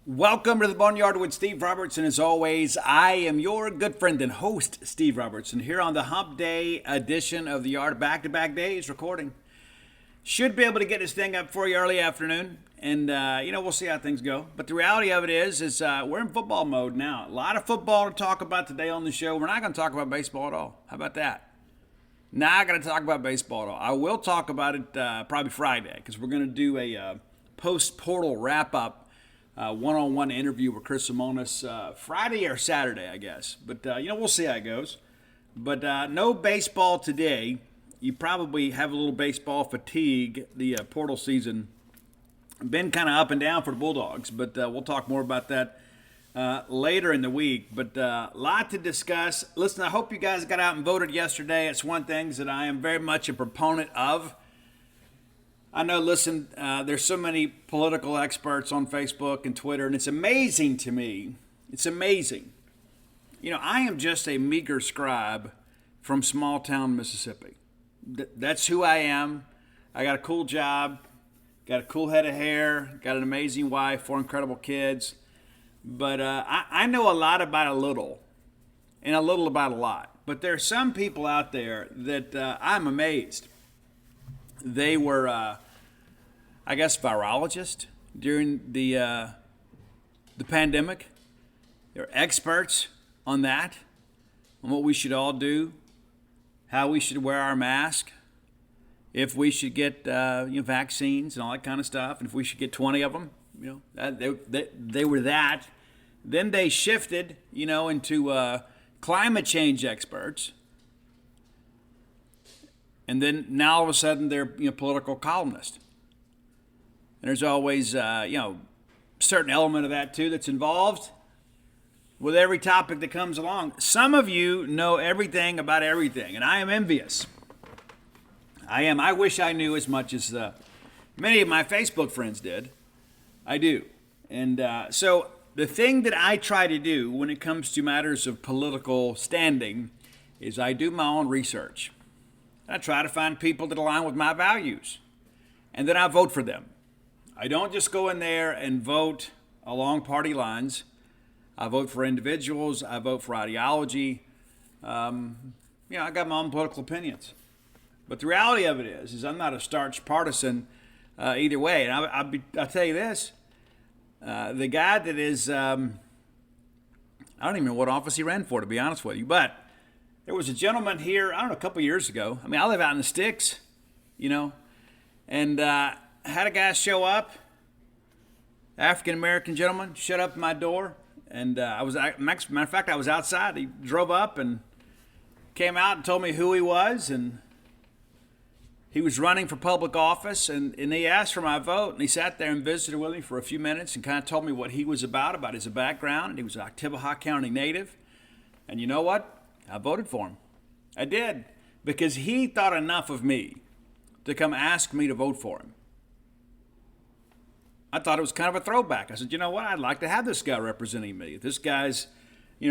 Welcome to the Boneyard with Steve Robertson. As always, I am your good friend and host, Steve Robertson, here on the Hump Day edition of the Yard. Back-to-back days recording. Should be able to get this thing up for you early afternoon, and we'll see how things go. But the reality of it is we're in football mode now. A lot of football to talk about today on the show. We're not going to talk about baseball at all. How about that? Not going to talk about baseball at all. I will talk about it probably Friday, because we're going to do a post-portal wrap-up one-on-one interview with Chris Simonis Friday or Saturday, I guess. But, we'll see how it goes. But no baseball today. You probably have a little baseball fatigue. The portal season been kind of up and down for the Bulldogs, but we'll talk more about that later in the week. But a lot to discuss. Listen, I hope you guys got out and voted yesterday. It's one thing that I am very much a proponent of. I know, listen, there's so many political experts on Facebook and Twitter, and it's amazing to me. It's amazing. I am just a meager scribe from small town Mississippi. That's who I am. I got a cool job, got a cool head of hair, got an amazing wife, 4 incredible kids. But I know a lot about a little, and a little about a lot. But there are some people out there that I'm amazed. They were, I guess, virologists during the pandemic. They're experts on that, on what we should all do, how we should wear our mask, if we should get vaccines and all that kind of stuff, and if we should get 20 of them. They were that. Then they shifted, into climate change experts. And then now all of a sudden they're political columnists. And there's always certain element of that too that's involved with every topic that comes along. Some of you know everything about everything, and I am envious. I am. I wish I knew as much as many of my Facebook friends did. I do. And so the thing that I try to do when it comes to matters of political standing is I do my own research. I try to find people that align with my values, and then I vote for them. I don't just go in there and vote along party lines. I vote for individuals. I vote for ideology. I got my own political opinions. But the reality of it is I'm not a starch partisan either way. And I'll tell you this, the guy that is, I don't even know what office he ran for, to be honest with you, but there was a gentleman here, a couple years ago. I live out in the sticks, and had a guy show up, African-American gentleman, shut up at my door. And matter of fact, I was outside. He drove up and came out and told me who he was. And he was running for public office. And he asked for my vote. And he sat there and visited with me for a few minutes and kind of told me what he was about his background. And he was an Oktibbeha County native. And you know what? I voted for him. I did, because he thought enough of me to come ask me to vote for him. I thought it was kind of a throwback. I said, you know what? I'd like to have this guy representing me. If this guy's,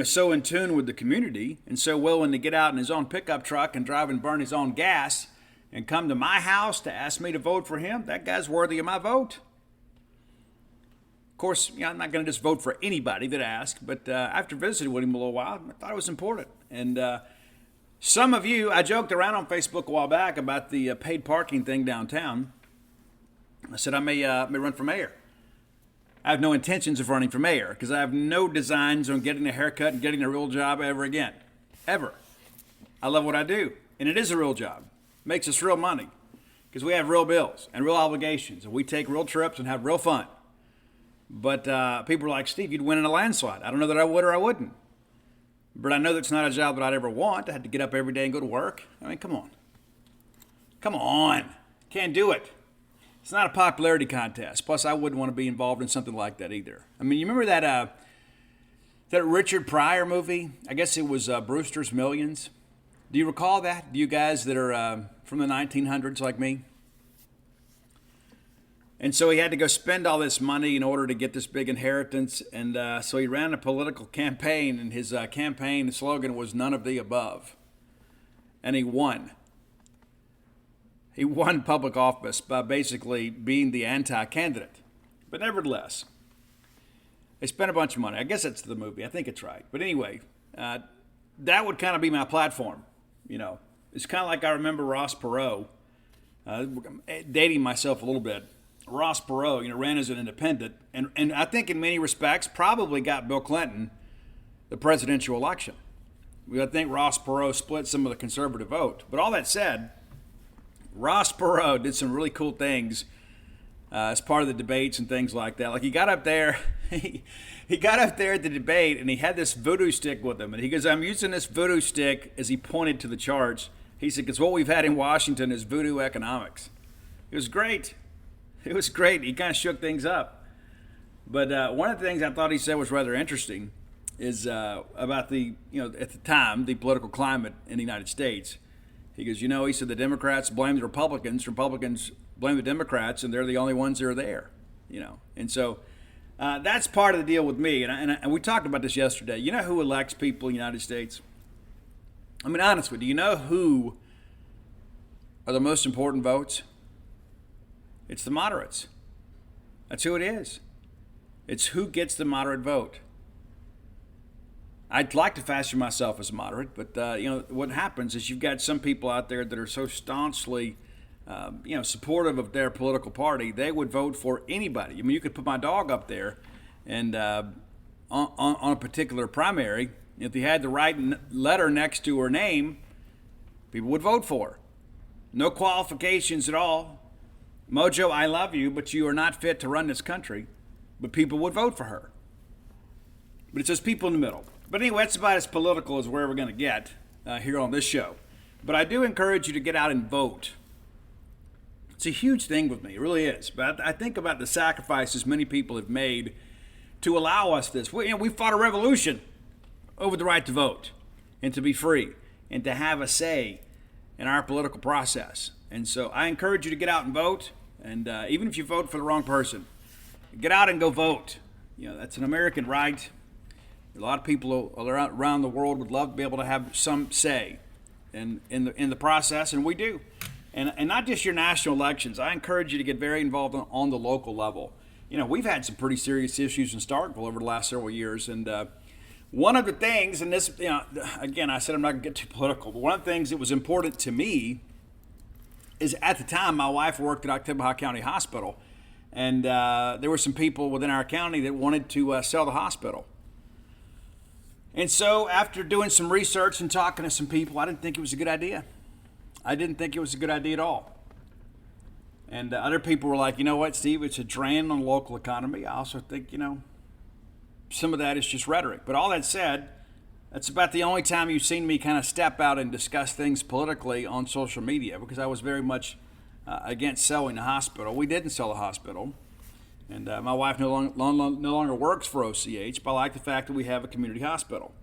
so in tune with the community and so willing to get out in his own pickup truck and drive and burn his own gas and come to my house to ask me to vote for him, that guy's worthy of my vote. Of course, I'm not going to just vote for anybody that asks, but after visiting with him a little while, I thought it was important. And some of you, I joked around on Facebook a while back about the paid parking thing downtown. I said I may run for mayor. I have no intentions of running for mayor because I have no designs on getting a haircut and getting a real job ever again. Ever. I love what I do, and it is a real job. It makes us real money because we have real bills and real obligations, and we take real trips and have real fun. But people are like, Steve, you'd win in a landslide. I don't know that I would or I wouldn't. But I know that's not a job that I'd ever want. I had to get up every day and go to work. Come on. Come on. Can't do it. It's not a popularity contest. Plus, I wouldn't want to be involved in something like that either. You remember that Richard Pryor movie? I guess it was Brewster's Millions. Do you recall that? Do you guys that are from the 1900s like me? And so he had to go spend all this money in order to get this big inheritance. And so he ran a political campaign, and his campaign slogan was none of the above. And he won. He won public office by basically being the anti-candidate. But nevertheless, They spent a bunch of money. I guess that's the movie. I think it's right. But anyway, that would kind of be my platform. It's kind of like I remember Ross Perot, dating myself a little bit. Ross Perot, ran as an independent, and I think in many respects probably got Bill Clinton the presidential election. I think Ross Perot split some of the conservative vote. But all that said, Ross Perot did some really cool things as part of the debates and things like that. Like he got up there, he got up there at the debate, and he had this voodoo stick with him. And he goes, "I'm using this voodoo stick," as he pointed to the charts. He said, "because what we've had in Washington is voodoo economics." It was great. It was great. He kind of shook things up. But one of the things I thought he said was rather interesting is about the, at the time, the political climate in the United States. He goes, he said the Democrats blame the Republicans blame the Democrats, and they're the only ones that are there, And so that's part of the deal with me. And we talked about this yesterday. You know who elects people in the United States? I mean, honestly, do you know who are the most important votes? It's the moderates. That's who it is. It's who gets the moderate vote. I'd like to fashion myself as a moderate, but what happens is you've got some people out there that are so staunchly, supportive of their political party, they would vote for anybody. I mean, you could put my dog up there, and on a particular primary, if they had the right letter next to her name, people would vote for her. No qualifications at all. Mojo, I love you, but you are not fit to run this country. But people would vote for her. But it's those people in the middle. But anyway, that's about as political as we're ever going to get here on this show. But I do encourage you to get out and vote. It's a huge thing with me. It really is. But I think about the sacrifices many people have made to allow us this. We fought a revolution over the right to vote and to be free and to have a say in our political process. And so I encourage you to get out and vote. And even if you vote for the wrong person, get out and go vote. That's an American right. A lot of people around the world would love to be able to have some say in the process, and we do. And not just your national elections. I encourage you to get very involved on the local level. We've had some pretty serious issues in Starkville over the last several years, and one of the things, and this, again, I said I'm not going to get too political, but one of the things that was important to me is at the time my wife worked at Oktibbeha County Hospital, and there were some people within our county that wanted to sell the hospital. And so after doing some research and talking to some people, I didn't think it was a good idea. I didn't think it was a good idea at all. And other people were like, you know what, Steve, it's a drain on the local economy. I also think, some of that is just rhetoric. But all that said, that's about the only time you've seen me kind of step out and discuss things politically on social media, because I was very much against selling the hospital. We didn't sell the hospital. And my wife no longer works for OCH, but I like the fact that we have a community hospital.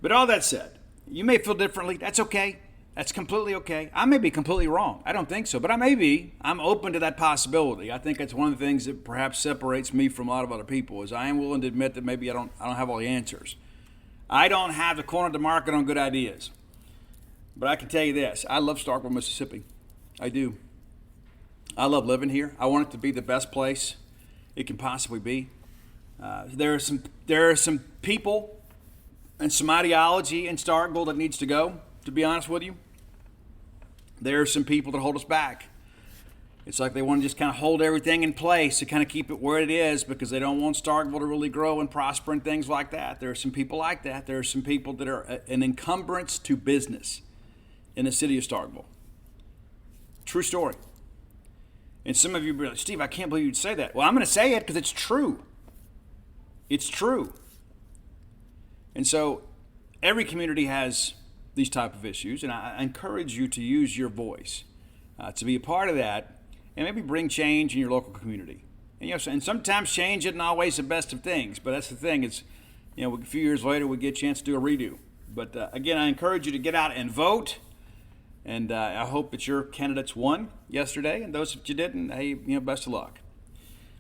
But all that said, you may feel differently. That's okay. That's completely okay. I may be completely wrong. I don't think so, but I may be. I'm open to that possibility. I think that's one of the things that perhaps separates me from a lot of other people, is I am willing to admit that maybe I don't have all the answers. I don't have the corner of the market on good ideas. But I can tell you this. I love Starkville, Mississippi. I do. I love living here. I want it to be the best place it can possibly be. There are some people and some ideology in Starkville that needs to go, to be honest with you. There are some people that hold us back. It's like they want to just kind of hold everything in place to kind of keep it where it is because they don't want Starkville to really grow and prosper and things like that. There are some people like that. There are some people that are an encumbrance to business in the city of Starkville. True story. And some of you be like, Steve, I can't believe you'd say that. Well, I'm going to say it because it's true. It's true. And so every community has these type of issues, and I encourage you to use your voice to be a part of that and maybe bring change in your local community. And, and sometimes change isn't always the best of things, but that's the thing. It's, a few years later we get a chance to do a redo. But again, I encourage you to get out and vote. And I hope that your candidates won yesterday, and those that you didn't, hey, best of luck.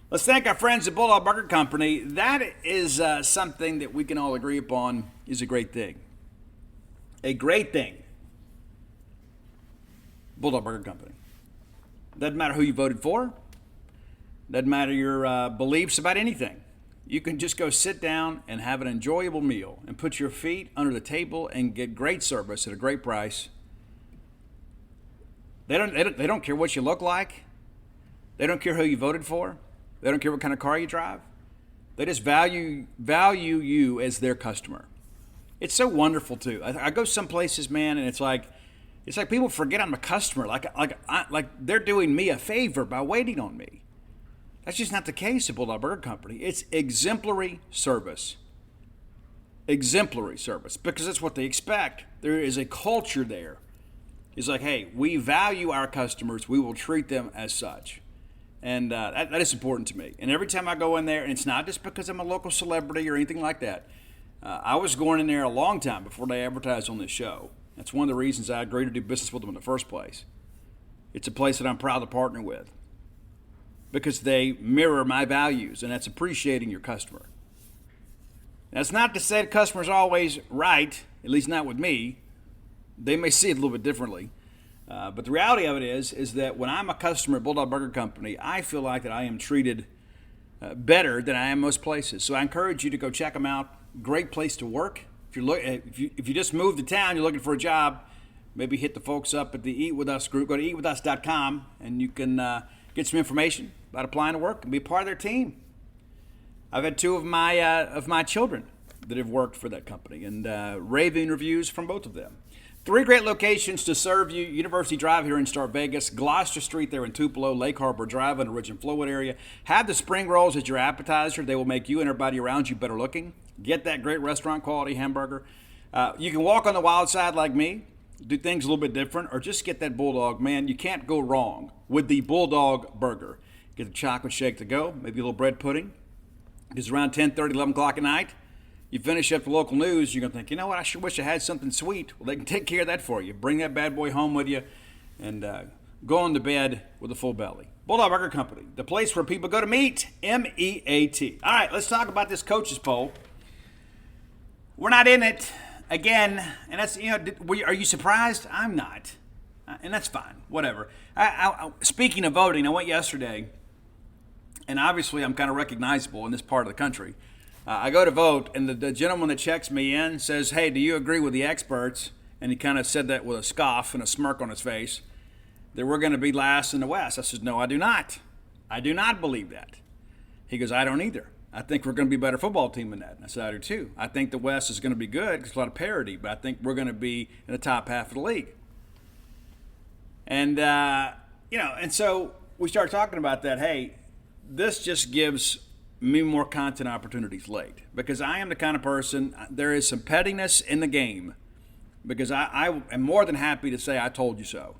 Let's thank our friends at Bulldog Burger Company. That is something that we can all agree upon is a great thing. A great thing. Bulldog Burger Company. Doesn't matter who you voted for. Doesn't matter your beliefs about anything. You can just go sit down and have an enjoyable meal and put your feet under the table and get great service at a great price. They don't care what you look like. They don't care who you voted for. They don't care what kind of car you drive. They just value you as their customer. It's so wonderful too. I go some places, man, and it's like people forget I'm a customer. Like they're doing me a favor by waiting on me. That's just not the case at Bulldog Burger Company. It's exemplary service. Exemplary service, because that's what they expect. There is a culture there. It's like, hey, we value our customers. We will treat them as such. And that is important to me. And every time I go in there, and it's not just because I'm a local celebrity or anything like that. I was going in there a long time before they advertised on this show. That's one of the reasons I agreed to do business with them in the first place. It's a place that I'm proud to partner with, because they mirror my values, and that's appreciating your customer. That's not to say the customer's always right, at least not with me. They may see it a little bit differently. But the reality of it is that when I'm a customer at Bulldog Burger Company, I feel like that I am treated better than I am most places. So I encourage you to go check them out. Great place to work. If you just moved to town, you're looking for a job, maybe hit the folks up at the Eat With Us group. Go to eatwithus.com, and you can get some information about applying to work and be part of their team. I've had two of my children that have worked for that company, and raving reviews from both of them. 3 great locations to serve you: University Drive here in Star Vegas, Gloucester Street there in Tupelo, Lake Harbor Drive in the Ridge and Flowood area. Have the spring rolls as your appetizer. They will make you and everybody around you better looking. Get that great restaurant quality hamburger. You can walk on the wild side like me, do things a little bit different, or just get that Bulldog. Man, you can't go wrong with the Bulldog Burger. Get the chocolate shake to go, maybe a little bread pudding. Because around 10:30, 11 o'clock at night, you finish up the local news, you're going to think, you know what, I sure wish I had something sweet. Well, they can take care of that for you. Bring that bad boy home with you and go on to bed with a full belly. Bulldog Burger Company, the place where people go to meet, M-E-A-T. All right, let's talk about this coaches poll. We're not in it again, and that's, are you surprised? I'm not, and that's fine, whatever. Speaking of voting, I went yesterday, and obviously I'm kind of recognizable in this part of the country. I go to vote, and the gentleman that checks me in says, hey, do you agree with the experts? And he kind of said that with a scoff and a smirk on his face, that we're going to be last in the West. I said, no, I do not. I do not believe that. He goes, I don't either. I think we're going to be a better football team than that. And I said, I do too. I think the West is going to be good. There's a lot of parity, but I think we're going to be in the top half of the league. And, and so we started talking about that. Hey, this just gives me more content opportunities late, because I am the kind of person, there is some pettiness in the game, because I am more than happy to say I told you so.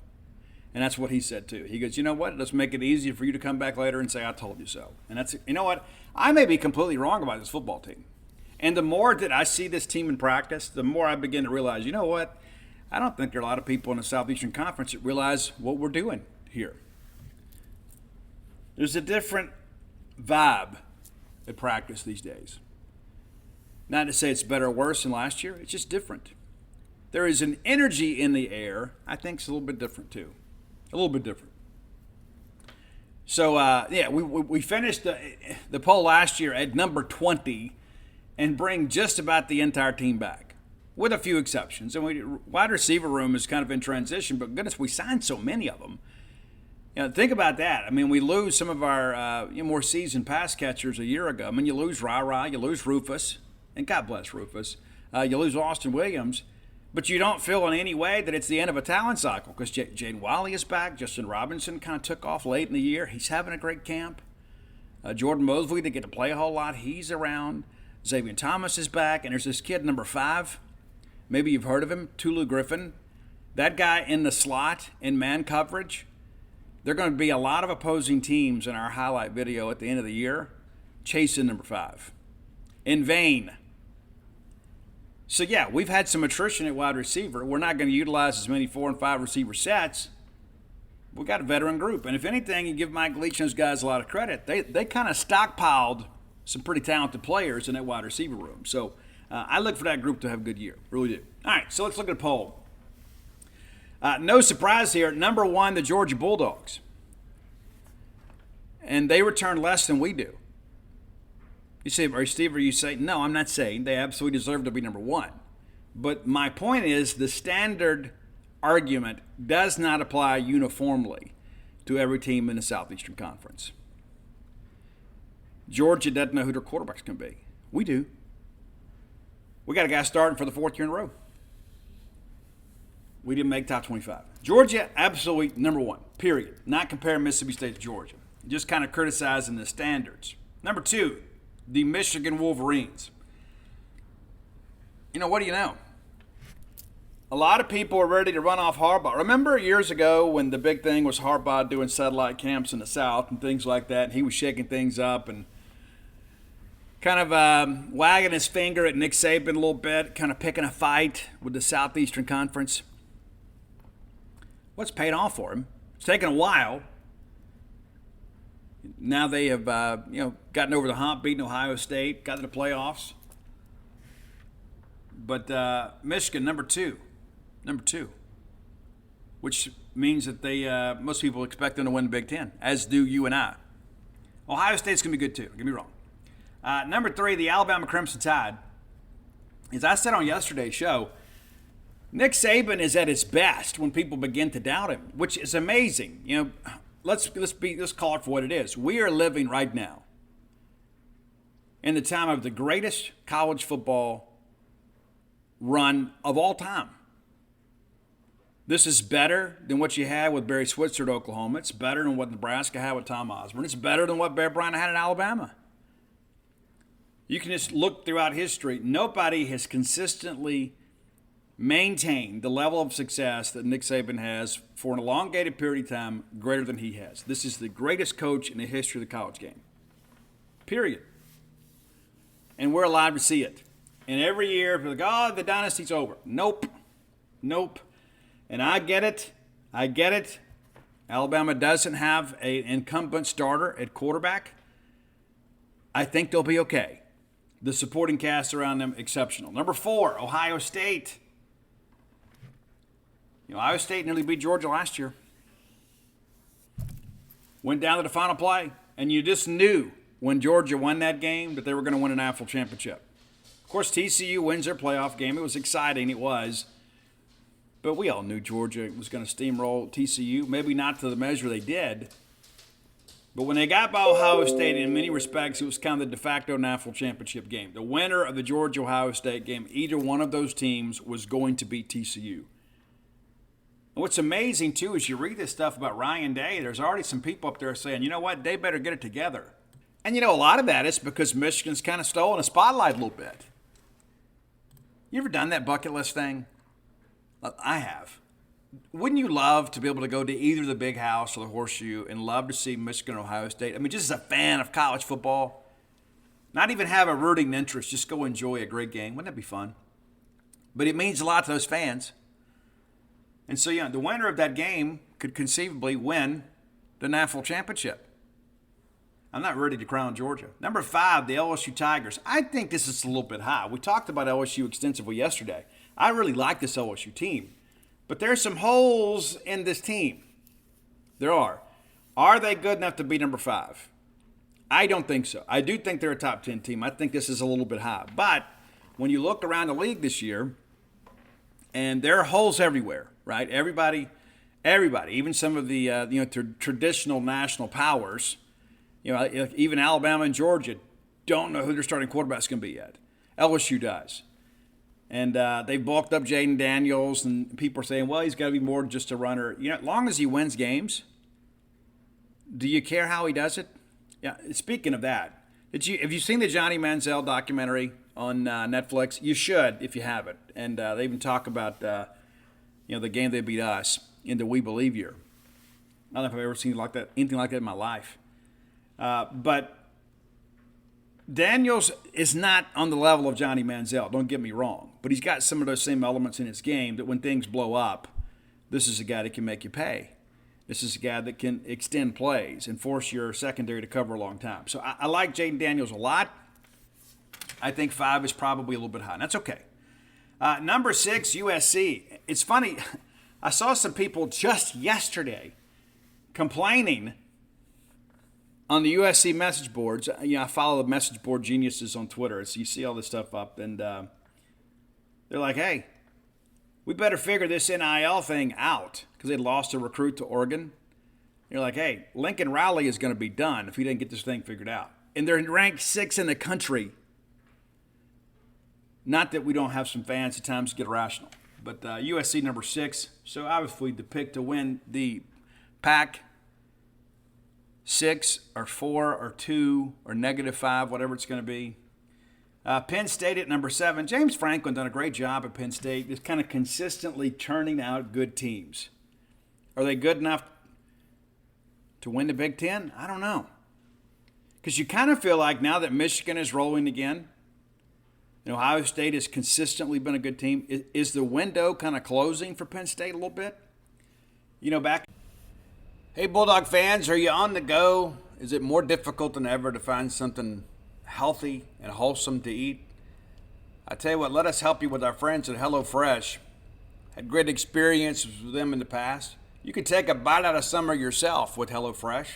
And that's what he said too. He goes, you know what, let's make it easier for you to come back later and say I told you so. And that's, you know what, I may be completely wrong about this football team. And the more that I see this team in practice, the more I begin to realize, you know what, I don't think there are a lot of people in the Southeastern Conference that realize what we're doing here. There's a different vibe at practice these days. Not to say it's better or worse than last year, it's just different. There is an energy in the air, I think it's a little bit different too. A little bit different. So, we finished the poll last year at number 20 and bring just about the entire team back, with a few exceptions. And wide receiver room is kind of in transition, but goodness, we signed so many of them. Think about that. I mean, we lose some of our more seasoned pass catchers a year ago. I mean, you lose Ra, you lose Rufus, and God bless Rufus. You lose Austin Williams, but you don't feel in any way that it's the end of a talent cycle, because Jaden Wiley is back. Justin Robinson kind of took off late in the year. He's having a great camp. Jordan Mosley, they get to play a whole lot. He's around. Xavier Thomas is back, and there's this kid, number 5. Maybe you've heard of him, Tulu Griffin. That guy in the slot in man coverage. There are going to be a lot of opposing teams in our highlight video at the end of the year chasing number 5. In vain. So, yeah, we've had some attrition at wide receiver. We're not going to utilize as many 4 and 5 receiver sets. We got a veteran group. And if anything, you give Mike Leach and those guys a lot of credit. They kind of stockpiled some pretty talented players in that wide receiver room. So, I look for that group to have a good year. Really do. All right, so let's look at a poll. No surprise here. Number 1, the Georgia Bulldogs. And they return less than we do. You say, or Steve, are you saying, no, I'm not saying they absolutely deserve to be number one. But my point is the standard argument does not apply uniformly to every team in the Southeastern Conference. Georgia doesn't know who their quarterback's going to be. We do. We got a guy starting for the fourth year in a row. We didn't make top 25. Georgia, absolutely number one, period. Not comparing Mississippi State to Georgia. Just kind of criticizing the standards. Number two, the Michigan Wolverines. You know, what do you know? A lot of people are ready to run off Harbaugh. Remember years ago when the big thing was Harbaugh doing satellite camps in the South and things like that, and he was shaking things up and kind of wagging his finger at Nick Saban a little bit, kind of picking a fight with the Southeastern Conference. What's paid off for him? It's taken a while. Now they have, gotten over the hump, beaten Ohio State, got to the playoffs. But Michigan, number two, which means that they most people expect them to win the Big Ten, as do you and I. Ohio State's going to be good too. Don't get me wrong. Number three, the Alabama Crimson Tide. As I said on yesterday's show, Nick Saban is at his best when people begin to doubt him, which is amazing. You know, let's call it for what it is. We are living right now in the time of the greatest college football run of all time. This is better than what you had with Barry Switzer at Oklahoma. It's better than what Nebraska had with Tom Osborne. It's better than what Bear Bryant had in Alabama. You can just look throughout history. Nobody has consistently maintained the level of success that Nick Saban has for an elongated period of time greater than he has. This is the greatest coach in the history of the college game. Period. And we're alive to see it. And every year, people are like, the dynasty's over. Nope. And I get it. Alabama doesn't have an incumbent starter at quarterback. I think they'll be okay. The supporting cast around them, exceptional. Number four, Ohio State. Ohio State nearly beat Georgia last year. Went down to the final play, and you just knew when Georgia won that game that they were going to win a national championship. Of course, TCU wins their playoff game. It was exciting, it was. But we all knew Georgia was going to steamroll TCU. Maybe not to the measure they did. But when they got by Ohio State, in many respects, it was kind of the de facto national championship game. The winner of the Georgia-Ohio State game, either one of those teams was going to beat TCU. And what's amazing, too, is you read this stuff about Ryan Day, there's already some people up there saying, you know what, they better get it together. And, a lot of that is because Michigan's kind of stolen the spotlight a little bit. You ever done that bucket list thing? I have. Wouldn't you love to be able to go to either the Big House or the Horseshoe and love to see Michigan or Ohio State? I mean, just as a fan of college football, not even have a rooting interest, just go enjoy a great game. Wouldn't that be fun? But it means a lot to those fans. And so, the winner of that game could conceivably win the national championship. I'm not ready to crown Georgia. Number five, the LSU Tigers. I think this is a little bit high. We talked about LSU extensively yesterday. I really like this LSU team. But there's some holes in this team. There are. Are they good enough to be number five? I don't think so. I do think they're a top 10 team. I think this is a little bit high. But when you look around the league this year, and there are holes everywhere, right? Everybody, even some of the traditional national powers, even Alabama and Georgia don't know who their starting quarterback's going to be yet. LSU does. And they bulked up Jaden Daniels, and people are saying, well, he's got to be more than just a runner. As long as he wins games, do you care how he does it? Yeah. Speaking of that, have you seen the Johnny Manziel documentary on Netflix? You should if you haven't. And they even talk about the game they beat us in the We Believe year. I don't know if I've ever seen anything like that in my life. But Daniels is not on the level of Johnny Manziel, don't get me wrong. But he's got some of those same elements in his game that when things blow up, this is a guy that can make you pay. This is a guy that can extend plays and force your secondary to cover a long time. So I like Jaden Daniels a lot. I think 5 is probably a little bit high. And that's okay. Number 6, USC. It's funny. I saw some people just yesterday complaining on the USC message boards, I follow the message board geniuses on Twitter, so you see all this stuff up, and they're like, hey, we better figure this NIL thing out because they lost a recruit to Oregon. You're like, hey, Lincoln Riley is going to be done if he didn't get this thing figured out. And they're ranked 6th in the country. Not that we don't have some fans at times get irrational, but USC number 6. So obviously the pick to win the Pac 6 or 4 or 2 or -5, whatever it's going to be. Penn State at number 7. James Franklin done a great job at Penn State, just kind of consistently turning out good teams. Are they good enough to win the Big Ten? I don't know. Because you kind of feel like now that Michigan is rolling again, and Ohio State has consistently been a good team, is the window kind of closing for Penn State a little bit? Back. Hey, Bulldog fans, are you on the go? Is it more difficult than ever to find something healthy and wholesome to eat? I tell you what, let us help you with our friends at HelloFresh. Had great experiences with them in the past. You can take a bite out of summer yourself with HelloFresh.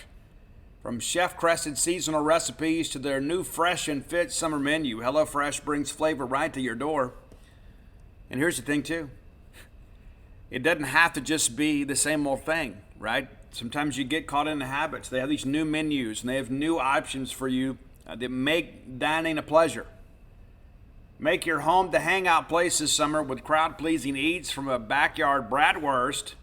From chef-crested seasonal recipes to their new fresh and fit summer menu, HelloFresh brings flavor right to your door. And here's the thing, too. It doesn't have to just be the same old thing, right? Sometimes you get caught in the habits. They have these new menus, and they have new options for you that make dining a pleasure. Make your home the hangout place this summer with crowd-pleasing eats from a backyard bratwurst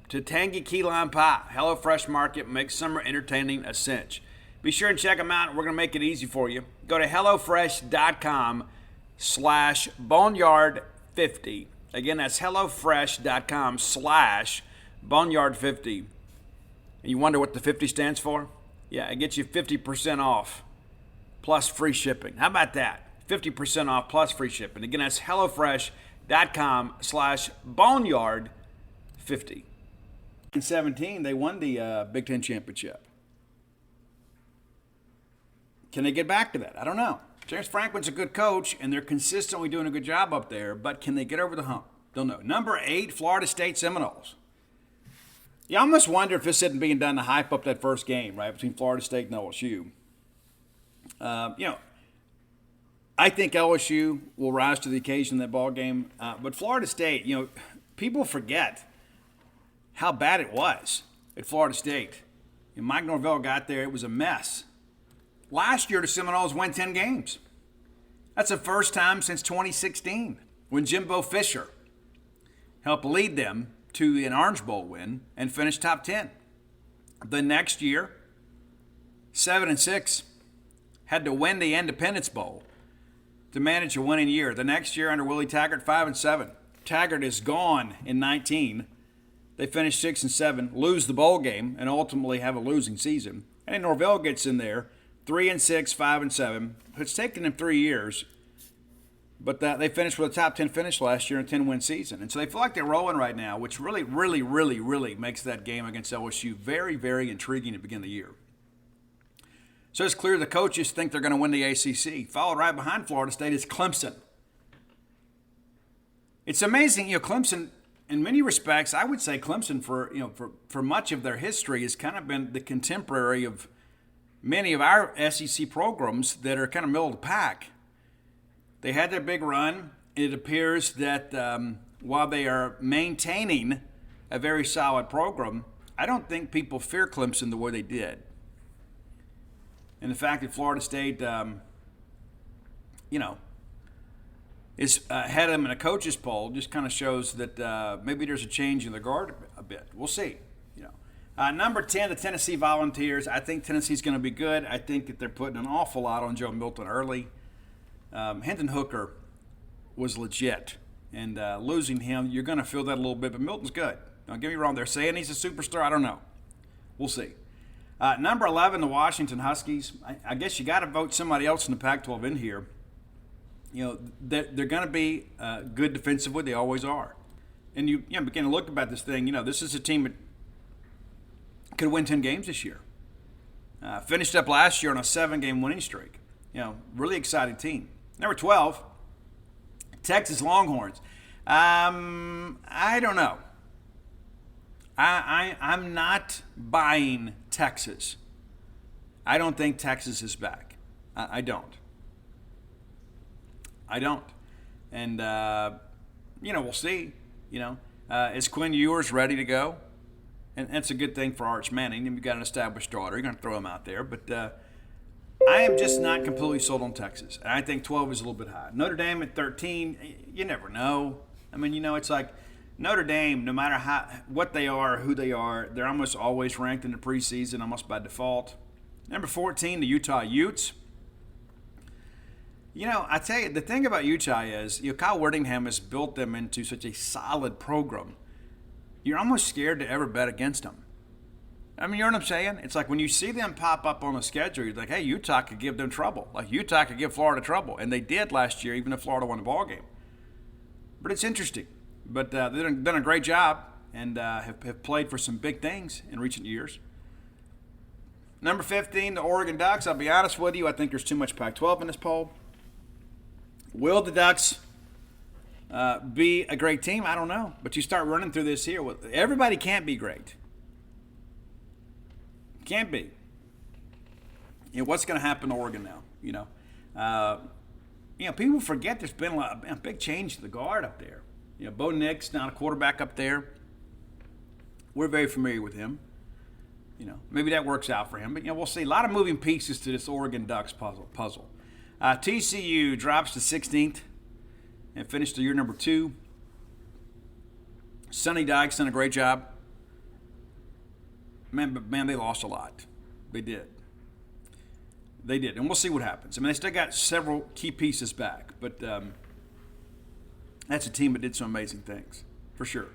to tangy key lime pie. HelloFresh Market makes summer entertaining a cinch. Be sure and check them out. We're going to make it easy for you. Go to HelloFresh.com/Boneyard50. Again, that's HelloFresh.com/Boneyard50. And you wonder what the 50 stands for? Yeah, it gets you 50% off plus free shipping. How about that? 50% off plus free shipping. Again, that's HelloFresh.com/Boneyard50. In 2017, they won the Big Ten championship. Can they get back to that? I don't know. James Franklin's a good coach, and they're consistently doing a good job up there, but can they get over the hump? Don't know. Number 8, Florida State Seminoles. Yeah, I almost wonder if this isn't being done to hype up that first game, right, between Florida State and LSU. I think LSU will rise to the occasion in that ball game, but Florida State, people forget how bad it was at Florida State. And Mike Norvell got there, it was a mess. Last year, the Seminoles won 10 games. That's the first time since 2016 when Jimbo Fisher helped lead them to an Orange Bowl win and finish top 10. The next year, 7-6, had to win the Independence Bowl to manage a winning year. The next year under Willie Taggart, 5-7. Taggart is gone in 19. They finish 6-7, lose the bowl game, and ultimately have a losing season. And Norvell gets in there, 3-6, 5-7. It's taken them 3 years, but they finished with a top 10 finish last year and a 10-win season. And so they feel like they're rolling right now, which really, really, really, really makes that game against LSU very, very intriguing to begin the year. So it's clear the coaches think they're going to win the ACC. Followed right behind Florida State is Clemson. It's amazing, Clemson, in many respects, I would say Clemson for much of their history has kind of been the contemporary of many of our SEC programs that are kind of middle of the pack. They had their big run. It appears that while they are maintaining a very solid program, I don't think people fear Clemson the way they did. And the fact that Florida State, is ahead of them in a coaches poll just kind of shows that maybe there's a change in the guard a bit. We'll see. Number 10, the Tennessee Volunteers. I think Tennessee's going to be good. I think that they're putting an awful lot on Joe Milton early. Hendon Hooker was legit, and losing him, you're going to feel that a little bit, but Milton's good. Don't get me wrong. They're saying he's a superstar. I don't know. We'll see. Number 11, the Washington Huskies. I guess you got to vote somebody else in the Pac-12 in here. They're going to be good defensively. They always are. And you begin to look about this thing. This is a team that could win 10 games this year. Finished up last year on a 7-game winning streak. Really exciting team. Number 12, Texas Longhorns. I don't know. I'm not buying Texas. I don't think Texas is back. I don't. I don't. And, we'll see. Is Quinn Ewers ready to go? And that's a good thing for Arch Manning. You've got an established starter. You're going to throw him out there. But I am just not completely sold on Texas. And I think 12 is a little bit high. Notre Dame at 13, you never know. I mean, it's like Notre Dame, no matter what they are, who they are, they're almost always ranked in the preseason, almost by default. Number 14, the Utah Utes. I tell you, the thing about Utah is, Kyle Whittingham has built them into such a solid program. You're almost scared to ever bet against them. I mean, you know what I'm saying? It's like when you see them pop up on the schedule, you're like, hey, Utah could give them trouble. Like Utah could give Florida trouble. And they did last year, even if Florida won the ball game. But it's interesting. But they've done a great job and have played for some big things in recent years. Number 15, the Oregon Ducks. I'll be honest with you, I think there's too much Pac-12 in this poll. Will the Ducks be a great team? I don't know. But you start running through this here. Everybody can't be great. Can't be. What's going to happen to Oregon now? People forget there's been a big change to the guard up there. Bo Nix, now a quarterback up there. We're very familiar with him. Maybe that works out for him. But, we'll see. A lot of moving pieces to this Oregon Ducks puzzle. TCU drops to 16th and finished the year number 2. Sonny Dykes done a great job. Man, they lost a lot. They did. And we'll see what happens. I mean, they still got several key pieces back, but that's a team that did some amazing things, for sure.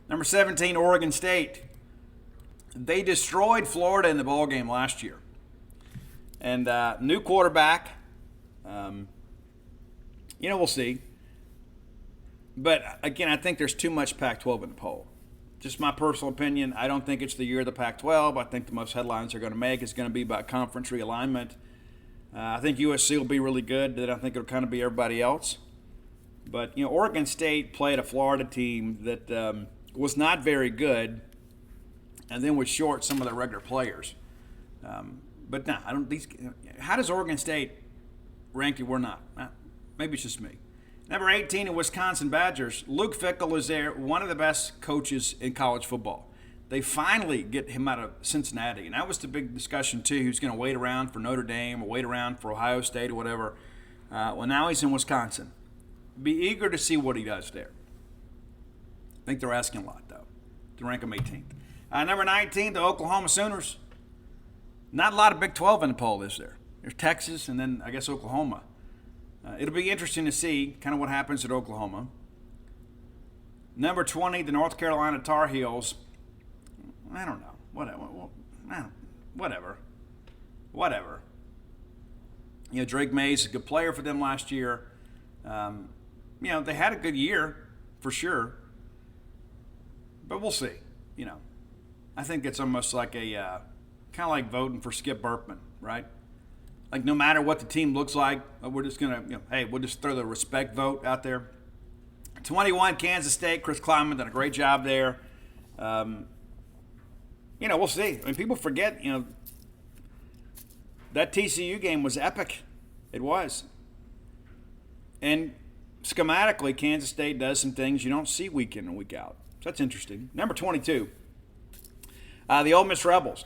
Number 17, Oregon State. They destroyed Florida in the bowl game last year. And new quarterback. We'll see. But, again, I think there's too much Pac-12 in the poll. Just my personal opinion. I don't think it's the year of the Pac-12. I think the most headlines they're going to make is going to be about conference realignment. I think USC will be really good. Then I think it'll kind of be everybody else. But, Oregon State played a Florida team that was not very good and then was short some of their regular players. But no, I don't. How does Oregon State rank you? We're not. Maybe it's just me. Number 18, the Wisconsin Badgers. Luke Fickell is there, one of the best coaches in college football. They finally get him out of Cincinnati, and that was the big discussion too. Who's going to wait around for Notre Dame or wait around for Ohio State or whatever? Well, now he's in Wisconsin. Be eager to see what he does there. I think they're asking a lot though to rank him 18th. Number 19, the Oklahoma Sooners. Not a lot of Big 12 in the poll, is there? There's Texas and then, I guess, Oklahoma. It'll be interesting to see kind of what happens at Oklahoma. Number 20, the North Carolina Tar Heels. I don't know. Whatever. Drake Mays is a good player for them last year. They had a good year, for sure. But we'll see. I think it's almost like a kind of like voting for Skip Berkman, right? Like no matter what the team looks like, we're just going to, we'll just throw the respect vote out there. 21, Kansas State. Chris Kleiman done a great job there. We'll see. I mean, people forget, that TCU game was epic. It was. And schematically, Kansas State does some things you don't see week in and week out. So that's interesting. Number 22, the Ole Miss Rebels.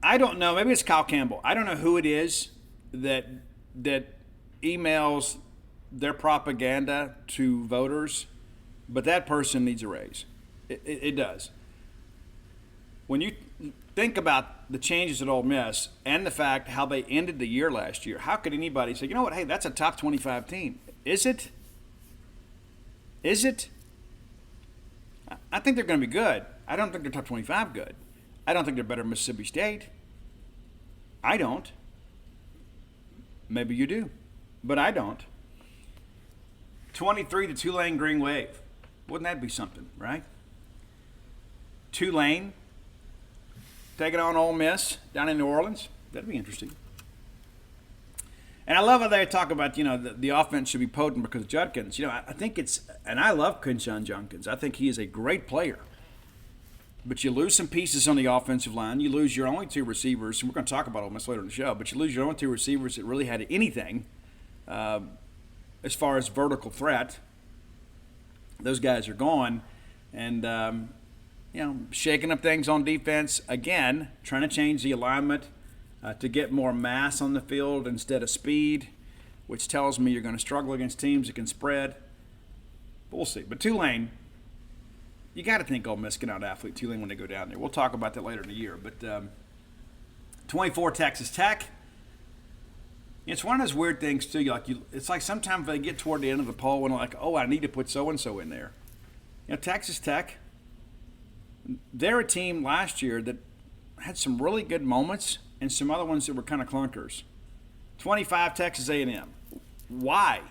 I don't know. Maybe it's Kyle Campbell. I don't know who it is that emails their propaganda to voters, but that person needs a raise. It does. When you think about the changes at Ole Miss and the fact how they ended the year last year, how could anybody say, you know what, hey, that's a top 25 team? Is it? Is it? I think they're going to be good. I don't think they're top 25 good. I don't think they're better than Mississippi State. I don't. Maybe you do, but I don't. 23, the Tulane Green Wave. Wouldn't that be something, right? Tulane taking on Ole Miss down in New Orleans. That'd be interesting. And I love how they talk about, the offense should be potent because of Judkins. I think and I love Quinshon Judkins. I think he is a great player. but you lose some pieces on the offensive line. You lose your only two receivers, and we're going to talk about Ole Miss later in the show, but you lose your only two receivers that really had anything as far as vertical threat. Those guys are gone. And, shaking up things on defense, again, trying to change the alignment to get more mass on the field instead of speed, which tells me you're going to struggle against teams that can spread. But we'll see. But Tulane, you got to think Ole Miss can out-athlete Tulane when they go down there. We'll talk about that later in the year. But 24 Texas Tech. It's one of those weird things, too. It's like sometimes they get toward the end of the poll and like, oh, I need to put so-and-so in there. Texas Tech, they're a team last year that had some really good moments and some other ones that were kind of clunkers. 25 Texas A&M. Why?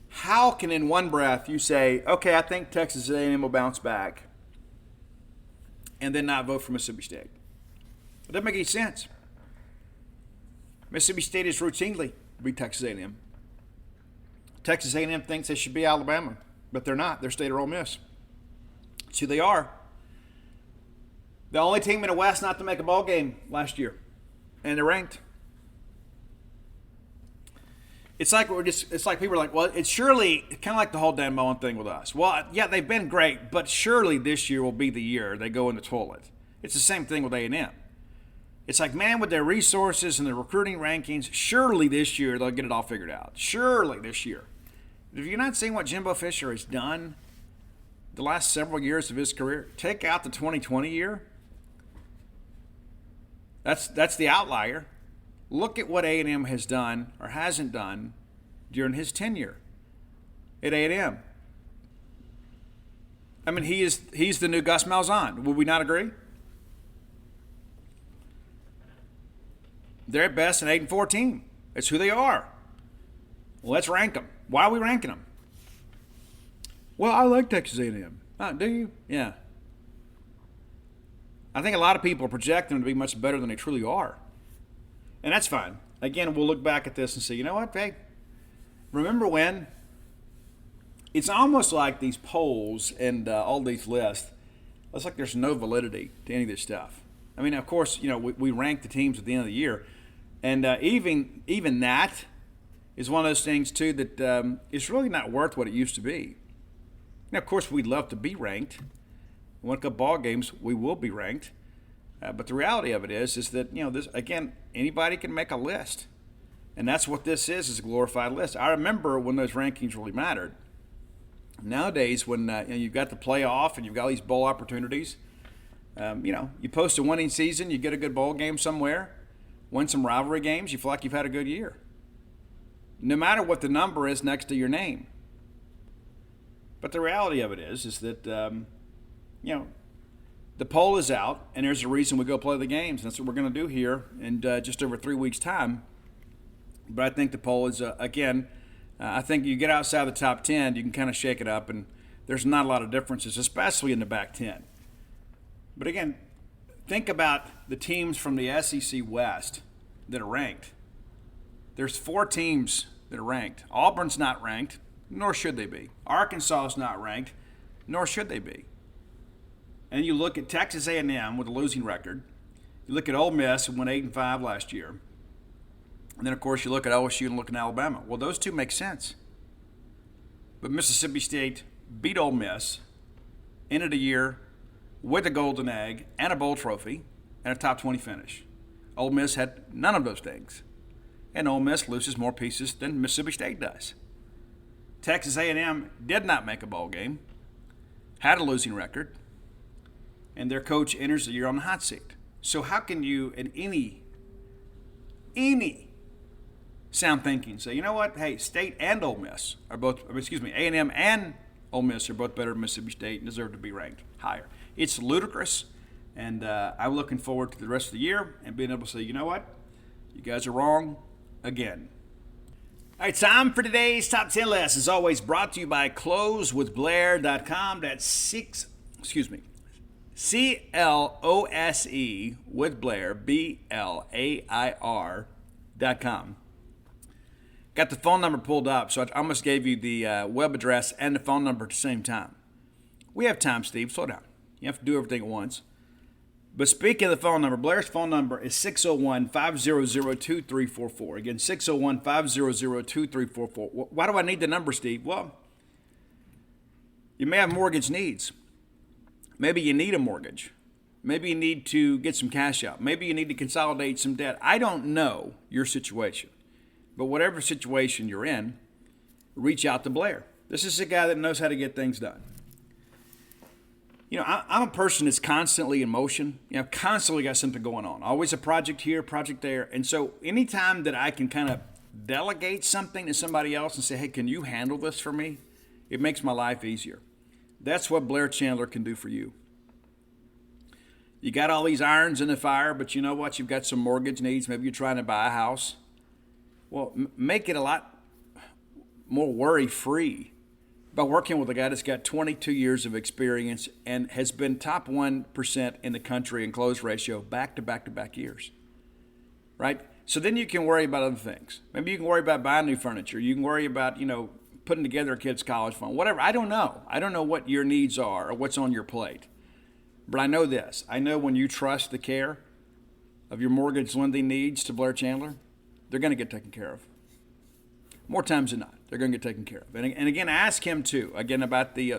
How can in one breath you say, okay, I think Texas A&M will bounce back, and then not vote for Mississippi State? It doesn't make any sense. Mississippi State is routinely beat Texas A&M. Texas A&M thinks they should be Alabama, but they're not. They're State or Ole Miss. It's who they are. The only team in the West not to make a bowl game last year, and they're ranked. It's like people are like, well, it's surely kind of like the whole Dan Mullen thing with us. Well, yeah, they've been great, but surely this year will be the year they go in the toilet. It's the same thing with A&M. It's like, man, with their resources and their recruiting rankings, surely this year they'll get it all figured out. Surely this year. If you're not seeing what Jimbo Fisher has done the last several years of his career, take out the 2020 year. That's the outlier. Look at what A&M has done or hasn't done during his tenure at A&M. I mean, he's the new Gus Malzahn. Would we not agree? They're at best an 8-4 team. It's who they are. Well, let's rank them. Why are we ranking them? Well, I like Texas A&M. Do you? Yeah. I think a lot of people project them to be much better than they truly are. And that's fine. Again, we'll look back at this and say, you know what, hey, remember when? It's almost like these polls and all these lists, it's like there's no validity to any of this stuff. I mean, of course, we rank the teams at the end of the year. And even that is one of those things, too, that is really not worth what it used to be. Now, of course, we'd love to be ranked. Win a couple ball games, we will be ranked. But the reality of it is that, this, again, anybody can make a list. And that's what this is a glorified list. I remember when those rankings really mattered. Nowadays, when you've got the playoff and you've got all these bowl opportunities, you post a winning season, you get a good bowl game somewhere, win some rivalry games, you feel like you've had a good year. No matter what the number is next to your name. But the reality of it is that, the poll is out, and there's a reason we go play the games. That's what we're going to do here in just over 3 weeks' time. But I think the poll is, I think you get outside the top 10, you can kind of shake it up, and there's not a lot of differences, especially in the back 10. But again, think about the teams from the SEC West that are ranked. There's 4 teams that are ranked. Auburn's not ranked, nor should they be. Arkansas is not ranked, nor should they be. And you look at Texas A&M with a losing record. You look at Ole Miss, who went 8-5 last year. And then, of course, you look at OSU and look at Alabama. Well, those two make sense. But Mississippi State beat Ole Miss, ended the year with a golden egg and a bowl trophy and a top 20 finish. Ole Miss had none of those things. And Ole Miss loses more pieces than Mississippi State does. Texas A&M did not make a bowl game, had a losing record, and their coach enters the year on the hot seat. So how can you, in any sound thinking, say, you know what? Hey, State and Ole Miss are both, A&M and Ole Miss are both better than Mississippi State and deserve to be ranked higher. It's ludicrous, and I'm looking forward to the rest of the year and being able to say, you know what? You guys are wrong again. All right, time for today's Top 10 list. As always, brought to you by closewithblair.com. That's CLOSE with Blair, BLAIR.com. Got the phone number pulled up, so I almost gave you the web address and the phone number at the same time. We have time, Steve. Slow down. You have to do everything at once. But speaking of the phone number, Blair's phone number is 601-500-2344. Again, 601-500-2344. Why do I need the number, Steve? Well, you may have mortgage needs. Maybe you need a mortgage. Maybe you need to get some cash out. Maybe you need to consolidate some debt. I don't know your situation. But whatever situation you're in, reach out to Blair. This is a guy that knows how to get things done. You know, I'm a person that's constantly in motion. You know, constantly got something going on. Always a project here, project there. And so anytime that I can kind of delegate something to somebody else and say, hey, can you handle this for me? It makes my life easier. That's what Blair Chandler can do for you. You got all these irons in the fire, but you know what? You've got some mortgage needs. Maybe you're trying to buy a house. Well, make it a lot more worry-free by working with a guy that's got 22 years of experience and has been top 1% in the country in close ratio back-to-back-to-back years, right? So then you can worry about other things. Maybe you can worry about buying new furniture. You can worry about, putting together a kid's college fund, whatever. I don't know. I don't know what your needs are or what's on your plate. But I know this. I know when you trust the care of your mortgage lending needs to Blair Chandler, they're going to get taken care of. More times than not, they're going to get taken care of. And again, ask him too, again, about the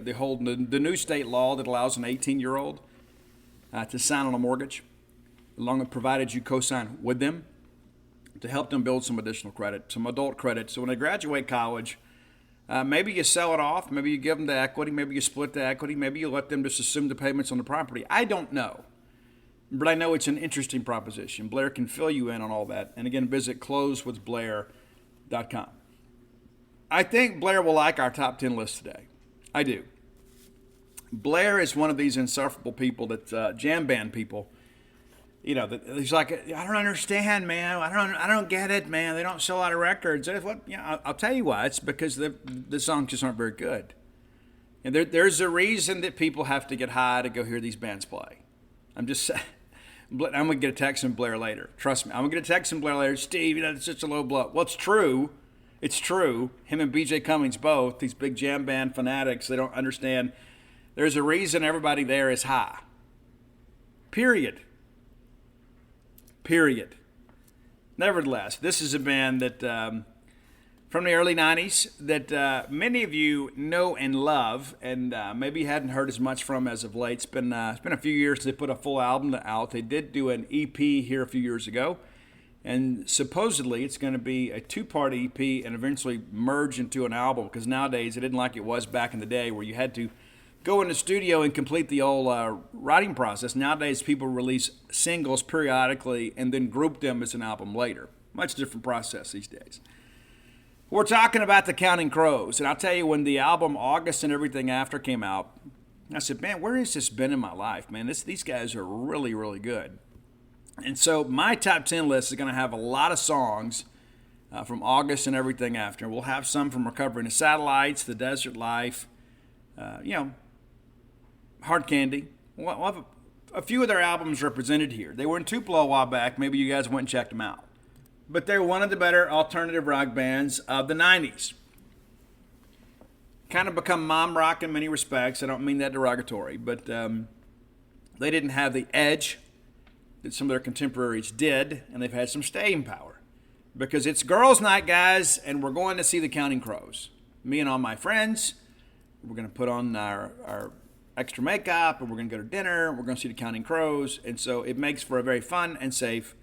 new state law that allows an 18-year-old to sign on a mortgage, provided you co-sign with them, to help them build some additional credit, some adult credit. So when they graduate college, maybe you sell it off, maybe you give them the equity, maybe you split the equity, maybe you let them just assume the payments on the property. I don't know. But I know it's an interesting proposition. Blair can fill you in on all that. And again, visit closewithblair.com. I think Blair will like our top 10 list today. I do. Blair is one of these insufferable people that jam band people. That he's like, I don't understand, man. I don't get it, man. They don't sell a lot of records. I'll tell you why. It's because the songs just aren't very good. And there's a reason that people have to get high to go hear these bands play. I'm just saying. I'm going to get a text from Blair later. Trust me. I'm going to get a text from Blair later. Steve, it's such a low blow. Well, it's true. It's true. Him and BJ Cummings both, these big jam band fanatics, they don't understand. There's a reason everybody there is high. Period. Nevertheless, this is a band that from the early 90s that many of you know and love, and maybe you hadn't heard as much from as of late. It's been a few years since they put a full album out. They did do an EP here a few years ago, and supposedly it's going to be a two-part EP and eventually merge into an album, because nowadays it isn't like it was back in the day where you had to go in the studio and complete the old writing process. Nowadays, people release singles periodically and then group them as an album later. Much different process these days. We're talking about the Counting Crows. And I'll tell you, when the album August and Everything After came out, I said, man, where has this been in my life? Man, these guys are really, really good. And so my top 10 list is going to have a lot of songs from August and Everything After. We'll have some from Recovering the Satellites, The Desert Life, Hard Candy. We'll have a few of their albums represented here. They were in Tupelo a while back. Maybe you guys went and checked them out. But they're one of the better alternative rock bands of the 90s. Kind of become mom rock in many respects. I don't mean that derogatory, but they didn't have the edge that some of their contemporaries did, and they've had some staying power. Because it's girls' night, guys, and we're going to see the Counting Crows. Me and all my friends, we're going to put on our extra makeup, and we're going to go to dinner. We're going to see the Counting Crows, and so it makes for a very fun and safe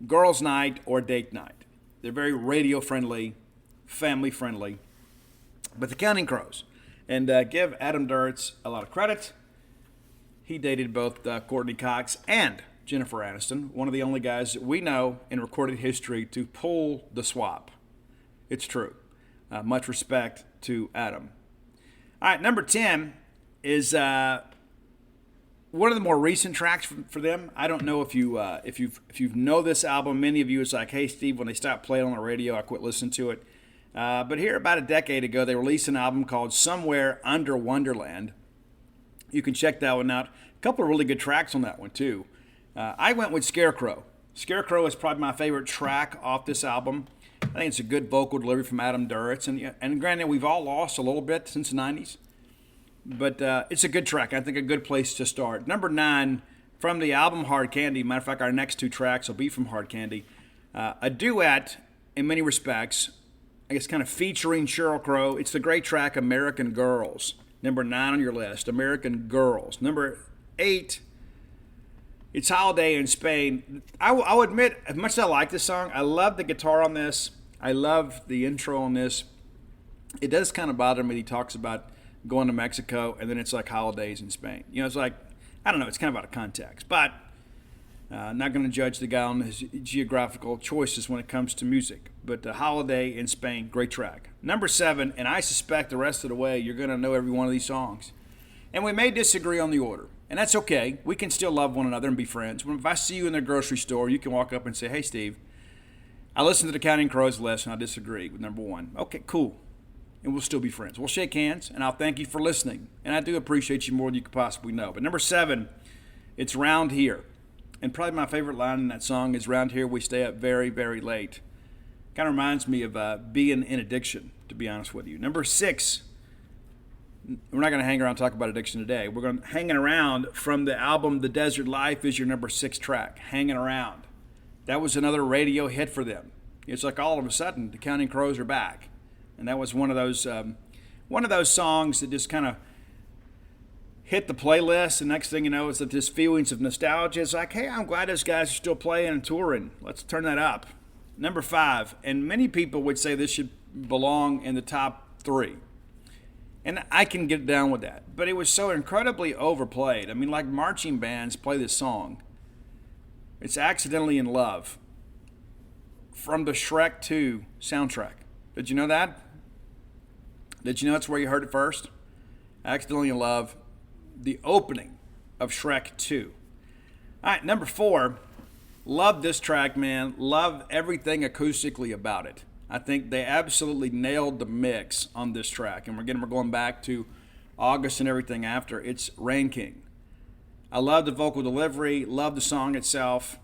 girls' night or date night. They're very radio-friendly, family-friendly. But the Counting Crows, and give Adam Duritz a lot of credit. He dated both Courtney Cox and Jennifer Aniston, one of the only guys that we know in recorded history to pull the swap. It's true. Much respect to Adam. All right, number 10 is one of the more recent tracks for them. I don't know if you know this album. Many of you, it's like, hey, Steve, when they stopped playing on the radio, I quit listening to it. But here, about a decade ago, they released an album called Somewhere Under Wonderland. You can check that one out. A couple of really good tracks on that one, too. I went with Scarecrow. Scarecrow is probably my favorite track off this album. I think it's a good vocal delivery from Adam Duritz. And granted, we've all lost a little bit since the 90s. but it's a good track. I think a good place to start. Number 9 from the album Hard Candy. Matter of fact, our next 2 tracks will be from Hard Candy. A duet in many respects, I guess kind of featuring Sheryl Crow. It's the great track American Girls. Number 9 on your list, American Girls. Number 8, it's Holiday in Spain. I'll admit, as much as I like this song, I love the guitar on this. I love the intro on this. It does kind of bother me. He talks about going to Mexico, and then it's like holidays in Spain. It's like, I don't know, it's kind of out of context. But not going to judge the guy on his geographical choices when it comes to music. But Holiday in Spain, great track. Number 7, and I suspect the rest of the way you're going to know every one of these songs. And we may disagree on the order. And that's okay. We can still love one another and be friends. If I see you in the grocery store, you can walk up and say, hey, Steve, I listened to the Counting Crows list and I disagree with number 1. Okay, cool. And we'll still be friends. We'll shake hands, and I'll thank you for listening. And I do appreciate you more than you could possibly know. But number 7, it's Round Here. And probably my favorite line in that song is, round here we stay up very, very late. Kind of reminds me of being in addiction, to be honest with you. Number 6, we're not going to hang around and talk about addiction today. We're going to Hanging Around from the album The Desert Life is your number 6 track, Hanging Around. That was another radio hit for them. It's like all of a sudden the Counting Crows are back. And that was one of those songs that just kind of hit the playlist. And next thing you know, it's that this feelings of nostalgia. It's like, hey, I'm glad those guys are still playing and touring. Let's turn that up. Number 5, and many people would say this should belong in the top 3. And I can get down with that. But it was so incredibly overplayed. I mean, like marching bands play this song. It's Accidentally in Love from the Shrek 2 soundtrack. Did you know that? Did you know that's where you heard it first? Accidentally in Love, the opening of Shrek 2. All right, number 4. Love this track, man. Love everything acoustically about it. I think they absolutely nailed the mix on this track. And we're going back to August and everything after. It's Rain King. I love the vocal delivery. Love the song itself.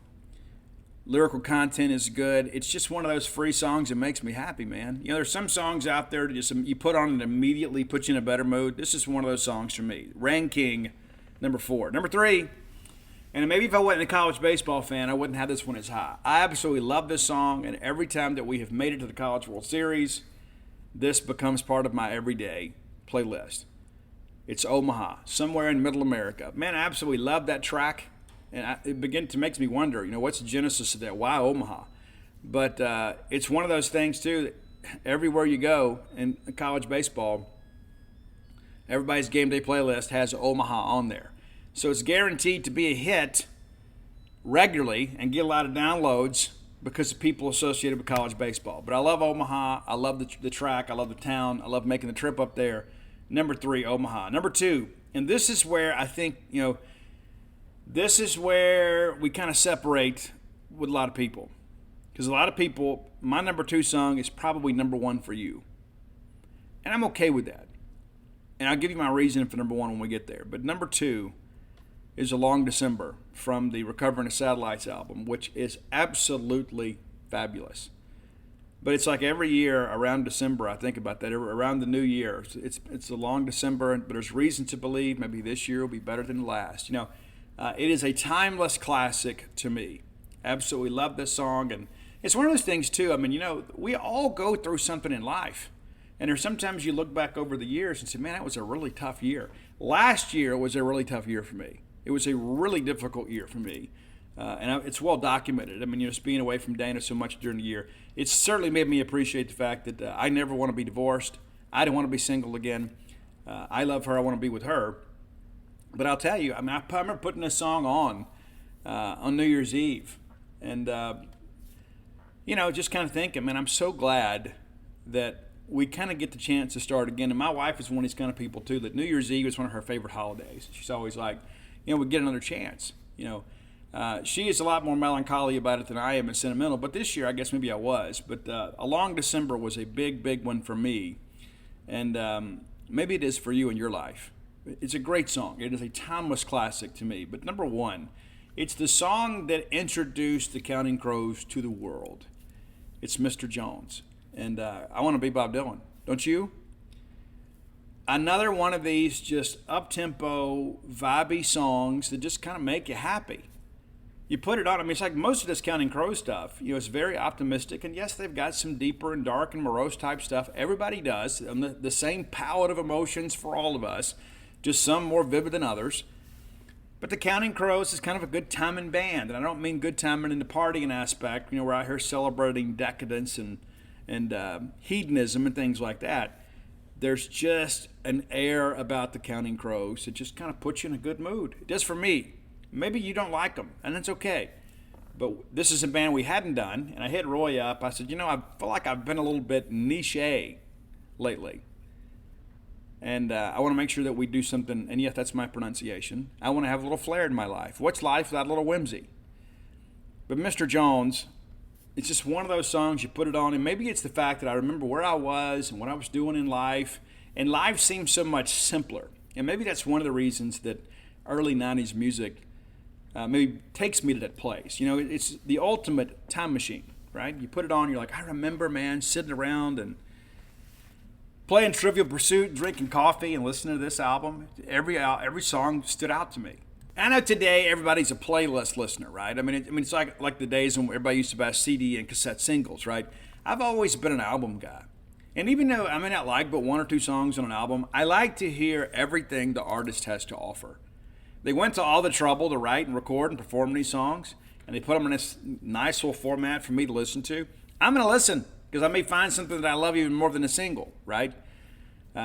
Lyrical content is good. It's just one of those free songs that makes me happy, man. There's some songs out there that just you put on and immediately puts you in a better mood. This is one of those songs for me. Rain King, number 4. Number 3, and maybe if I wasn't a college baseball fan, I wouldn't have this one as high. I absolutely love this song, and every time that we have made it to the College World Series, this becomes part of my everyday playlist. It's Omaha, Somewhere in Middle America. Man, I absolutely love that track. And it makes me wonder, what's the genesis of that? Why Omaha? But it's one of those things, too, that everywhere you go in college baseball, everybody's game day playlist has Omaha on there. So it's guaranteed to be a hit regularly and get a lot of downloads because of people associated with college baseball. But I love Omaha. I love the track. I love the town. I love making the trip up there. Number 3, Omaha. Number 2, and this is where I think, this is where we kind of separate with a lot of people. Because a lot of people, my number 2 song is probably number 1 for you. And I'm okay with that. And I'll give you my reason for number 1 when we get there. But number 2 is A Long December from the Recovering the Satellites album, which is absolutely fabulous. But it's like every year around December, I think about that. Around the new year, it's a long December, but there's reason to believe maybe this year will be better than the last. It is a timeless classic to me. Absolutely love this song. And it's one of those things, too. I mean, we all go through something in life. And there's sometimes you look back over the years and say, man, that was a really tough year. Last year was a really tough year for me. It was a really difficult year for me. And it's well documented. I mean, just being away from Dana so much during the year, it's certainly made me appreciate the fact that I never want to be divorced. I don't want to be single again. I love her. I want to be with her. But I'll tell you, I remember putting this song on New Year's Eve. And, just kind of thinking, man, I'm so glad that we kind of get the chance to start again. And my wife is one of these kind of people, too, that New Year's Eve is one of her favorite holidays. She's always like, we get another chance, She is a lot more melancholy about it than I am and sentimental. But this year, I guess maybe I was. But A Long December was a big, big one for me. And maybe it is for you in your life. It's a great song. It is a timeless classic to me. But number 1, it's the song that introduced the Counting Crows to the world. It's Mr. Jones. And I want to be Bob Dylan. Don't you? another one of these just up-tempo, vibey songs that just kind of make you happy. You put it on, I mean, it's like most of this Counting Crow stuff, it's very optimistic. And yes, they've got some deeper and dark and morose type stuff. Everybody does. And the same palette of emotions for all of us, just some more vivid than others. But the Counting Crows is kind of a good timing band. And I don't mean good timing in the partying aspect, we're out here celebrating decadence and hedonism and things like that. There's just an air about the Counting Crows that just kind of puts you in a good mood. It does for me. Maybe you don't like them, and that's okay. But this is a band we hadn't done, and I hit Roy up. I said, I feel like I've been a little bit niche lately. And I want to make sure that we do something, and yes, that's my pronunciation. I want to have a little flair in my life. What's life without a little whimsy? But Mr. Jones, it's just one of those songs, you put it on, and maybe it's the fact that I remember where I was and what I was doing in life, and life seems so much simpler. And maybe that's one of the reasons that early 90s music maybe takes me to that place. It's the ultimate time machine, right? You put it on, you're like, I remember, man, sitting around and playing Trivial Pursuit, drinking coffee, and listening to this album. Every song stood out to me. I know today everybody's a playlist listener, right? I mean, it's like the days when everybody used to buy CD and cassette singles, right? I've always been an album guy. And even though I may not like but one or two songs on an album, I like to hear everything the artist has to offer. They went to all the trouble to write and record and perform these songs, and they put them in this nice little format for me to listen to. I'm going to listen because I may find something that I love even more than a single, right?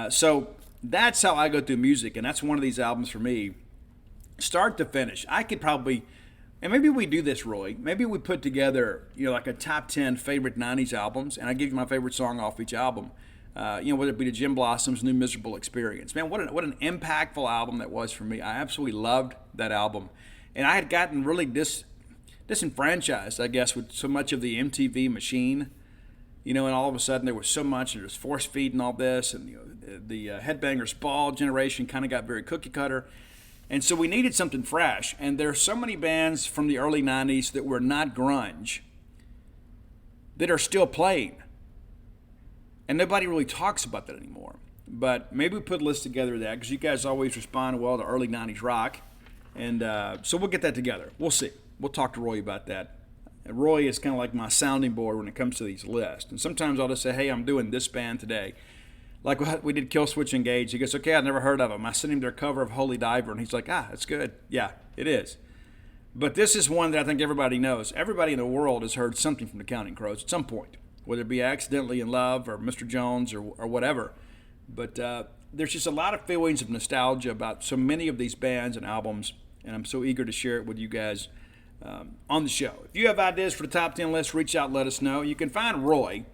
So that's how I go through music, and that's one of these albums for me, start to finish. I could probably, and maybe we do this, Roy, maybe we put together, like a top 10 favorite 90s albums, and I give you my favorite song off each album. Whether it be the Jim Blossom's New Miserable Experience. Man, what an impactful album that was for me. I absolutely loved that album. And I had gotten really disenfranchised, I guess, with so much of the MTV machine. And all of a sudden there was so much, and there was force feeding all this, and the Headbangers Ball generation kind of got very cookie cutter. And so we needed something fresh. And there are so many bands from the early 90s that were not grunge that are still playing. And nobody really talks about that anymore. But maybe we put a list together of that, because you guys always respond well to early 90s rock. And so we'll get that together. We'll see. We'll talk to Roy about that. And Roy is kind of like my sounding board when it comes to these lists. And sometimes I'll just say, hey, I'm doing this band today. Like we did Killswitch Engage. He goes, okay, I've never heard of them. I sent him their cover of Holy Diver, and he's like, that's good. Yeah, it is. But this is one that I think everybody knows. Everybody in the world has heard something from the Counting Crows at some point, whether it be Accidentally in Love or Mr. Jones or whatever. But there's just a lot of feelings of nostalgia about so many of these bands and albums, and I'm so eager to share it with you guys on the show. If you have ideas for the top 10 list, reach out and let us know. You can find Roy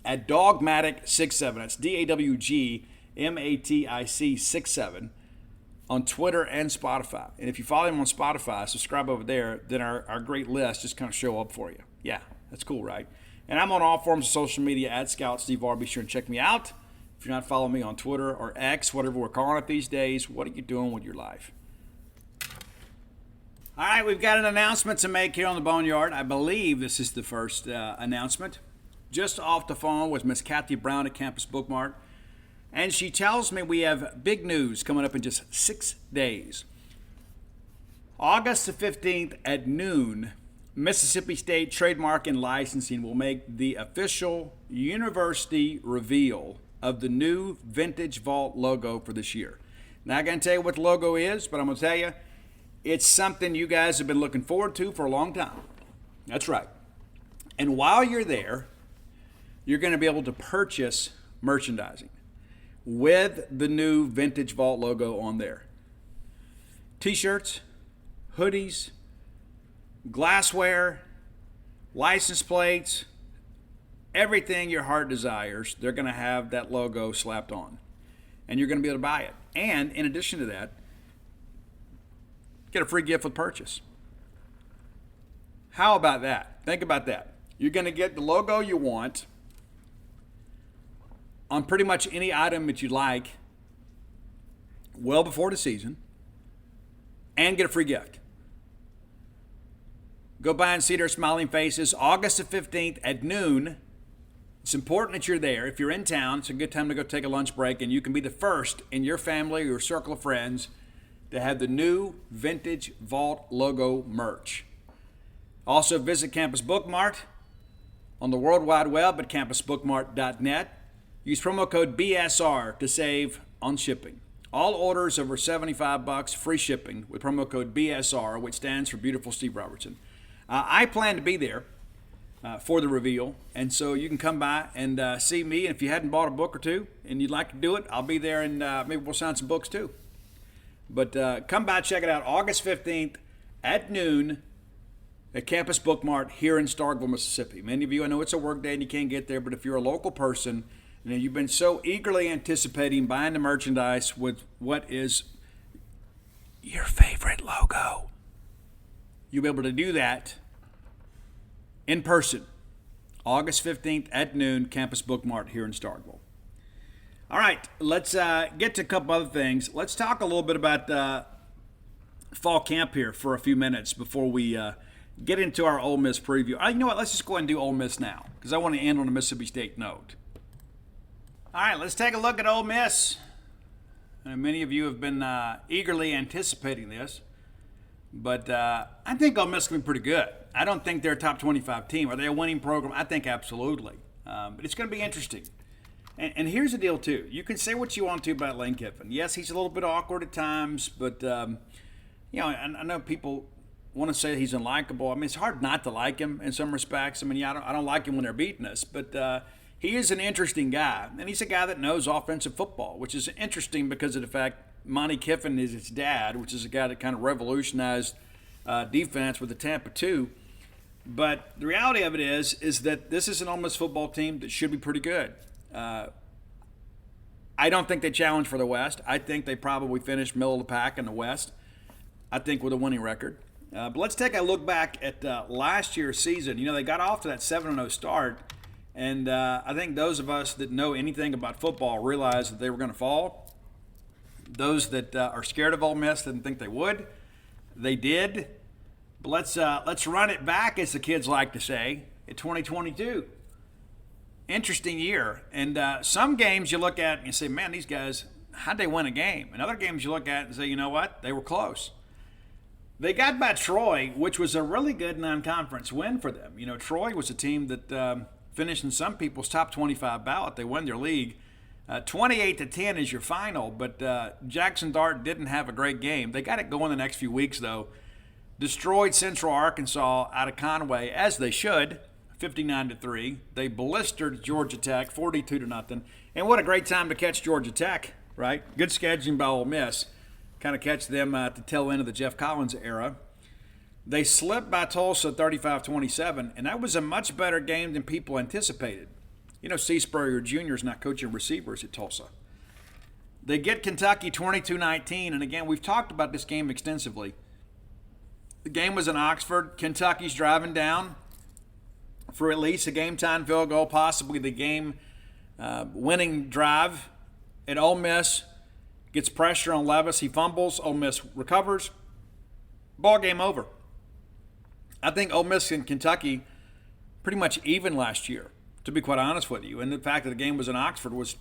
at Dogmatic67. That's DAWGMATIC 67 on Twitter and Spotify. And if you follow him on Spotify, subscribe over there, then our great list just kind of show up for you. Yeah, that's cool, right? And I'm on all forms of social media at Scout Steve R. Be sure and check me out. If you're not following me on Twitter or X, whatever we're calling it these days, what are you doing with your life? All right, we've got an announcement to make here on the Boneyard. I believe this is the first announcement. Just off the phone with Miss Kathy Brown at Campus Bookmart. And she tells me we have big news coming up in just 6 days. August the 15th at noon, Mississippi State Trademark and Licensing will make the official university reveal of the new Vintage Vault logo for this year. Not going to tell you what the logo is, but I'm going to tell you, it's something you guys have been looking forward to for a long time. That's right. And while you're there, you're going to be able to purchase merchandising with the new Vintage Vault logo on there. T-shirts, hoodies, glassware, license plates, everything your heart desires, they're going to have that logo slapped on. And you're going to be able to buy it. And in addition to that, get a free gift with purchase. How about that? Think about that. You're going to get the logo you want on pretty much any item that you like well before the season and get a free gift. Go by and see their smiling faces August the 15th at noon It's important that you're there. If you're in town, it's a good time to go take a lunch break, and you can be the first in your family or your circle of friends to have the new vintage Vault logo merch. Also, visit Campus Bookmart on the World Wide Web at campusbookmart.net. Use promo code BSR to save on shipping. All orders over $75, free shipping with promo code BSR, which stands for Beautiful Steve Robertson. I plan to be there for the reveal, and so you can come by and see me. And if you hadn't bought a book or two and you'd like to do it, I'll be there, and maybe we'll sign some books too. But come by, check it out, August 15th at noon at Campus Bookmart here in Starkville, Mississippi. Many of you, I know it's a work day and you can't get there, but if you're a local person, you've been so eagerly anticipating buying the merchandise with what is your favorite logo, you'll be able to do that in person, August 15th at noon, Campus Bookmart here in Starkville. All right, let's get to a couple other things. Let's talk a little bit about fall camp here for a few minutes before we get into our Ole Miss preview. You know what? Let's just go ahead and do Ole Miss now because I want to end on a Mississippi State note. All right, let's take a look at Ole Miss. And many of you have been eagerly anticipating this, but I think Ole Miss can be pretty good. I don't think they're a top 25 team. Are they a winning program? I think absolutely. But it's going to be interesting. And here's the deal, too. You can say what you want to about Lane Kiffin. Yes, he's a little bit awkward at times, but, I know people want to say he's unlikable. I mean, it's hard not to like him in some respects. I mean, I don't like him when they're beating us, but he is an interesting guy. And he's a guy that knows offensive football, which is interesting because of the fact Monty Kiffin is his dad, which is a guy that kind of revolutionized defense with the Tampa 2. But the reality of it is that this is an Ole Miss football team that should be pretty good. I don't think they challenge for the West. I think they probably finish middle of the pack in the West, I think, with a winning record. But let's take a look back at last year's season. They got off to that 7-0 start, and I think those of us that know anything about football realize that they were going to fall. Those that are scared of Ole Miss didn't think they would. They did. But let's run it back, as the kids like to say, in 2022. Interesting year. And some games you look at and you say, man, these guys, how'd they win a game? And other games you look at and say, you know what? They were close. They got by Troy, which was a really good non-conference win for them. Troy was a team that finished in some people's top 25 ballot. They won their league. 28-10 is your final, but Jackson Dart didn't have a great game. They got it going the next few weeks, though. Destroyed Central Arkansas out of Conway, as they should, 59-3. They blistered Georgia Tech, 42-0. And what a great time to catch Georgia Tech, right? Good scheduling by Ole Miss. Kind of catch them at the tail end of the Jeff Collins era. They slipped by Tulsa 35-27, and that was a much better game than people anticipated. C. Spurrier Jr. is not coaching receivers at Tulsa. They get Kentucky 22-19, and again, we've talked about this game extensively. The game was in Oxford. Kentucky's driving down for at least a game-time field goal, possibly the game-winning drive. And Ole Miss gets pressure on Levis. He fumbles. Ole Miss recovers. Ball game over. I think Ole Miss and Kentucky pretty much even last year, to be quite honest with you. And the fact that the game was in Oxford was,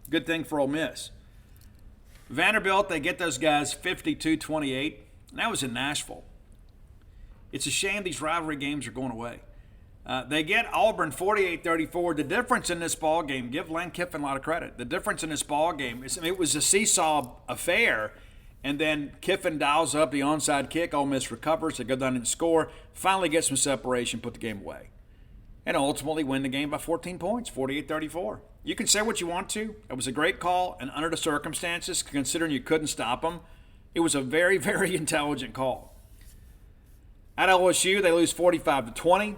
good thing for Ole Miss. Vanderbilt, they get those guys 52-28, and that was in Nashville. It's a shame these rivalry games are going away. They get Auburn 48-34. The difference in this ball game, give Lane Kiffin a lot of credit. The difference in this ball game is it was a seesaw affair, and then Kiffin dials up the onside kick. Ole Miss recovers. They go down and score. Finally get some separation, put the game away, and ultimately win the game by 14 points, 48-34. You can say what you want to. It was a great call, and under the circumstances, considering you couldn't stop them, it was a very, very intelligent call. At LSU, they lose 45-20.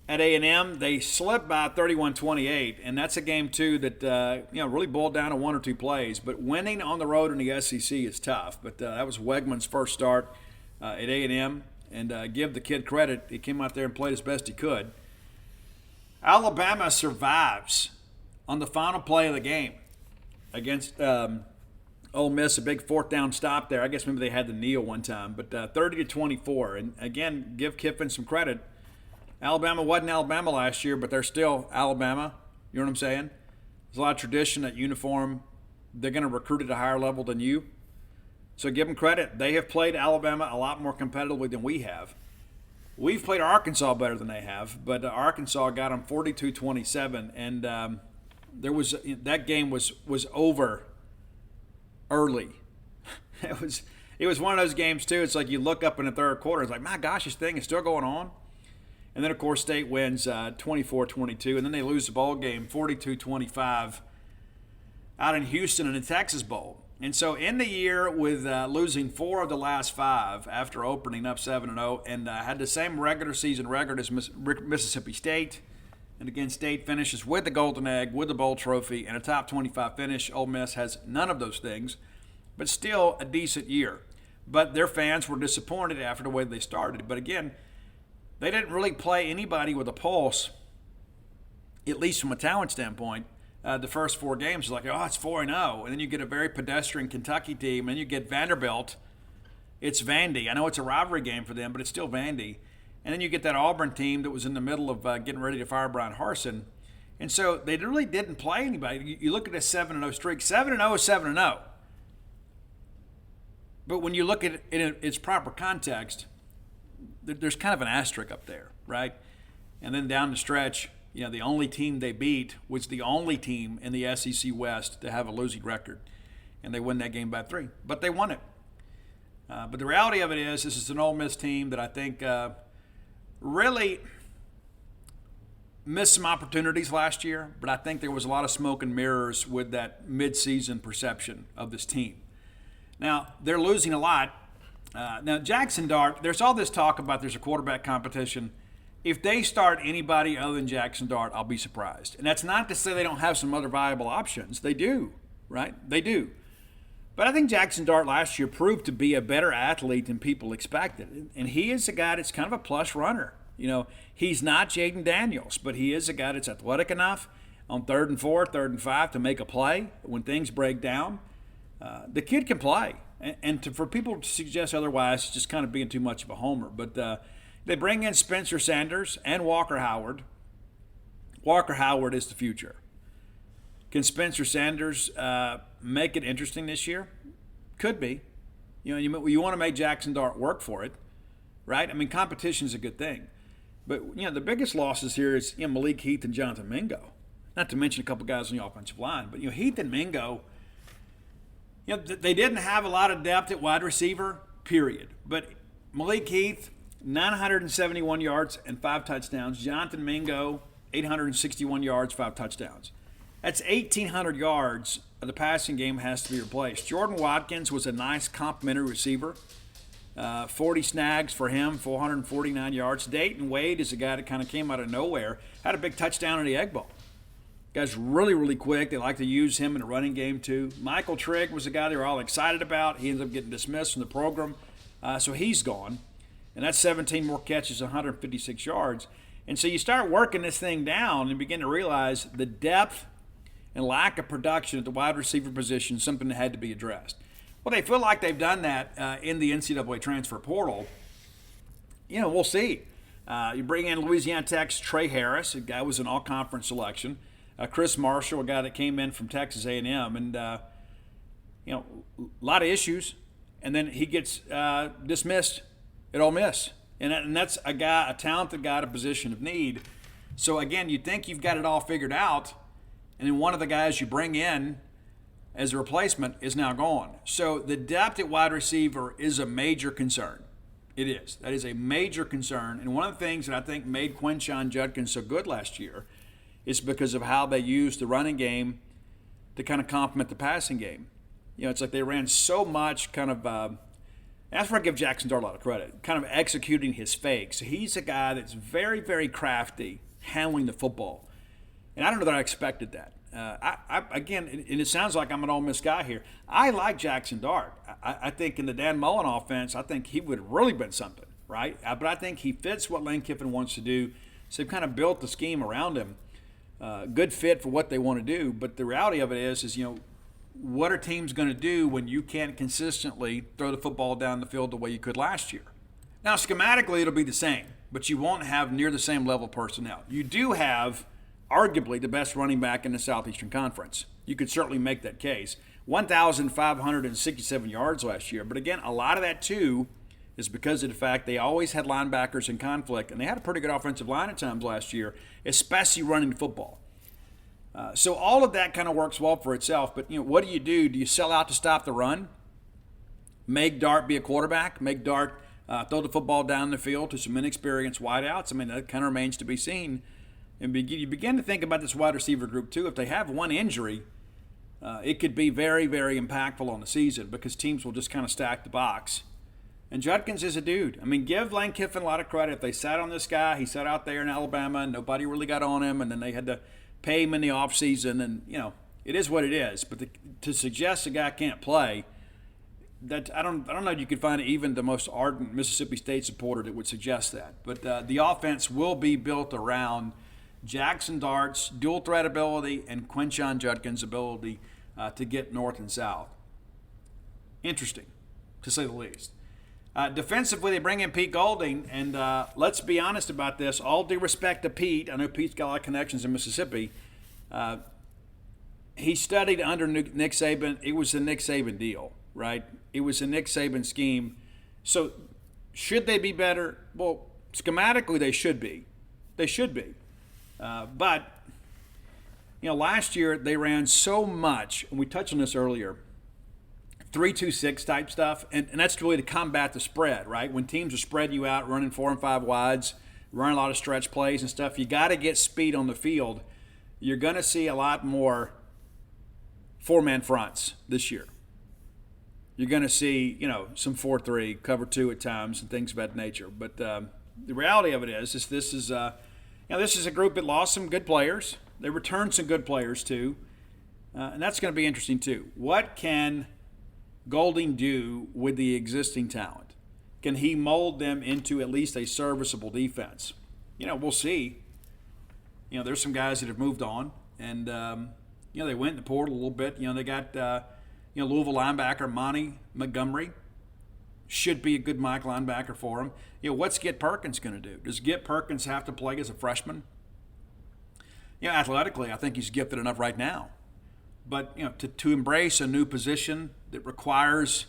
At A&M, they slip by 31-28, and that's a game, too, that really boiled down to one or two plays. But winning on the road in the SEC is tough. But that was Wegman's first start at A&M, and give the kid credit. He came out there and played as best he could. Alabama survives on the final play of the game against Ole Miss, a big fourth down stop there. I guess maybe they had the kneel one time, but 30-24. And again, give Kiffin some credit. Alabama wasn't Alabama last year, but they're still Alabama. You know what I'm saying? There's a lot of tradition at uniform. They're going to recruit at a higher level than you. So give them credit. They have played Alabama a lot more competitively than we have. We've played Arkansas better than they have, but Arkansas got them 42-27, and that game was over early. It was one of those games too. It's like you look up in the third quarter, it's like, my gosh, this thing is still going on. And then of course State wins 24-22, and then they lose the bowl game 42-25 out in Houston in the Texas Bowl. And so in the year with losing 4 of the last 5 after opening up 7-0, and had the same regular season record as Mississippi State, and again State finishes with the Golden Egg, with the bowl trophy, and a top 25 finish. Ole Miss has none of those things, but still a decent year. But their fans were disappointed after the way they started. But again, they didn't really play anybody with a pulse, at least from a talent standpoint. The first 4 games is like, oh, it's 4-0. And then you get a very pedestrian Kentucky team, and you get Vanderbilt. It's Vandy. I know it's a rivalry game for them, but it's still Vandy. And then you get that Auburn team that was in the middle of getting ready to fire Brian Harsin. And so they really didn't play anybody. You look at this 7-0 streak. 7-0 is 7-0. But when you look at it in its proper context, there's kind of an asterisk up there, right? And then down the stretch, the only team they beat was the only team in the SEC West to have a losing record. And they win that game by 3. But they won it. But the reality of it is, this is an Ole Miss team that I think really missed some opportunities last year. But I think there was a lot of smoke and mirrors with that midseason perception of this team. Now, they're losing a lot. Now, Jackson Dart, there's all this talk about there's a quarterback competition. If they start anybody other than Jackson Dart, I'll be surprised. And that's not to say they don't have some other viable options. They do, right? They do. But I think Jackson Dart last year proved to be a better athlete than people expected. And he is a guy that's kind of a plus runner. He's not Jaden Daniels, but he is a guy that's athletic enough on 3rd and 4, 3rd and 5 to make a play when things break down. The kid can play. And for people to suggest otherwise, it's just kind of being too much of a homer. But they bring in Spencer Sanders and Walker Howard. Walker Howard is the future. Can Spencer Sanders make it interesting this year? Could be. You want to make Jackson Dart work for it, right? I mean, competition is a good thing. But, the biggest losses here is Malik Heath and Jonathan Mingo. Not to mention a couple guys on the offensive line. But, Heath and Mingo, they didn't have a lot of depth at wide receiver, period. But Malik Heath, 971 yards and 5 touchdowns. Jonathan Mingo, 861 yards, 5 touchdowns. That's 1,800 yards of the passing game has to be replaced. Jordan Watkins was a nice complimentary receiver. 40 snags for him, 449 yards. Dayton Wade is a guy that kind of came out of nowhere. Had a big touchdown in the Egg Bowl. Guy's really, really quick. They like to use him in the running game too. Michael Trigg was a guy they were all excited about. He ended up getting dismissed from the program, so he's gone. And that's 17 more catches, 156 yards. And so you start working this thing down and begin to realize the depth and lack of production at the wide receiver position is something that had to be addressed. Well, they feel like they've done that in the NCAA transfer portal. We'll see. You bring in Louisiana Tech's Trey Harris, a guy who was an all-conference selection. Chris Marshall, a guy that came in from Texas A&M. And, a lot of issues. And then he gets dismissed at Ole Miss. And that's a talented guy at a position of need. So, again, you think you've got it all figured out, and then one of the guys you bring in as a replacement is now gone. So the depth at wide receiver is a major concern. It is. That is a major concern. And one of the things that I think made Quinshon Judkins so good last year is because of how they used the running game to kind of complement the passing game. It's like they ran so much kind of that's where I give Jackson Dart a lot of credit, kind of executing his fakes. He's a guy that's very, very crafty handling the football. And I don't know that I expected that. Again, and it sounds like I'm an Ole Miss guy here. I like Jackson Dart. I think in the Dan Mullen offense, I think he would have really been something, right? But I think he fits what Lane Kiffin wants to do. So they've kind of built the scheme around him. Good fit for what they want to do. But the reality of it is what are teams going to do when you can't consistently throw the football down the field the way you could last year? Now, schematically, it'll be the same. but you won't have near the same level of personnel. You do have arguably the best running back in the Southeastern Conference. You could certainly make that case. 1,567 yards last year. But again, a lot of that, too, is because of the fact they always had linebackers in conflict, and they had a pretty good offensive line at times last year, especially running the football. So all of that kind of works well for itself. But, what do? Do you sell out to stop the run? Make Dart be a quarterback? Make Dart throw the football down the field to some inexperienced wideouts? I mean, that kind of remains to be seen. And you begin to think about this wide receiver group, too. If they have one injury, it could be very, very impactful on the season because teams will just kind of stack the box. And Judkins is a dude. I mean, give Lane Kiffin a lot of credit. They sat on this guy. He sat out there in Alabama, and nobody really got on him, and then they had to pay him in the offseason. And, it is what it is. But to suggest a guy can't play, that I don't know if you could find even the most ardent Mississippi State supporter that would suggest that. But the offense will be built around Jackson Dart's dual threat ability and Quinshon Judkins' ability to get north and south. Interesting, to say the least. Defensively, they bring in Pete Golding, and let's be honest about this. All due respect to Pete, I know Pete's got a lot of connections in Mississippi. He studied under Nick Saban. It was the Nick Saban deal, right? It was a Nick Saban scheme. So should they be better? Well, schematically, they should be. They should be. But, last year they ran so much, and we touched on this earlier, 3-2-6 type stuff, and that's really to combat the spread, right? When teams are spreading you out, running 4 and 5 wides, running a lot of stretch plays and stuff, you got to get speed on the field. You're going to see a lot more 4-man fronts this year. You're going to see, some 4-3, cover 2 at times, and things of that nature. But the reality of it is this is this is a group that lost some good players. They returned some good players, too. And that's going to be interesting, too. What can Golding do with the existing talent? Can he mold them into at least a serviceable defense? We'll see. There's some guys that have moved on. And, they went in the portal a little bit. They got, Louisville linebacker Monty Montgomery. Should be a good Mike linebacker for him. What's Get Perkins going to do? Does Get Perkins have to play as a freshman? Athletically, I think he's gifted enough right now. But, to embrace a new position that requires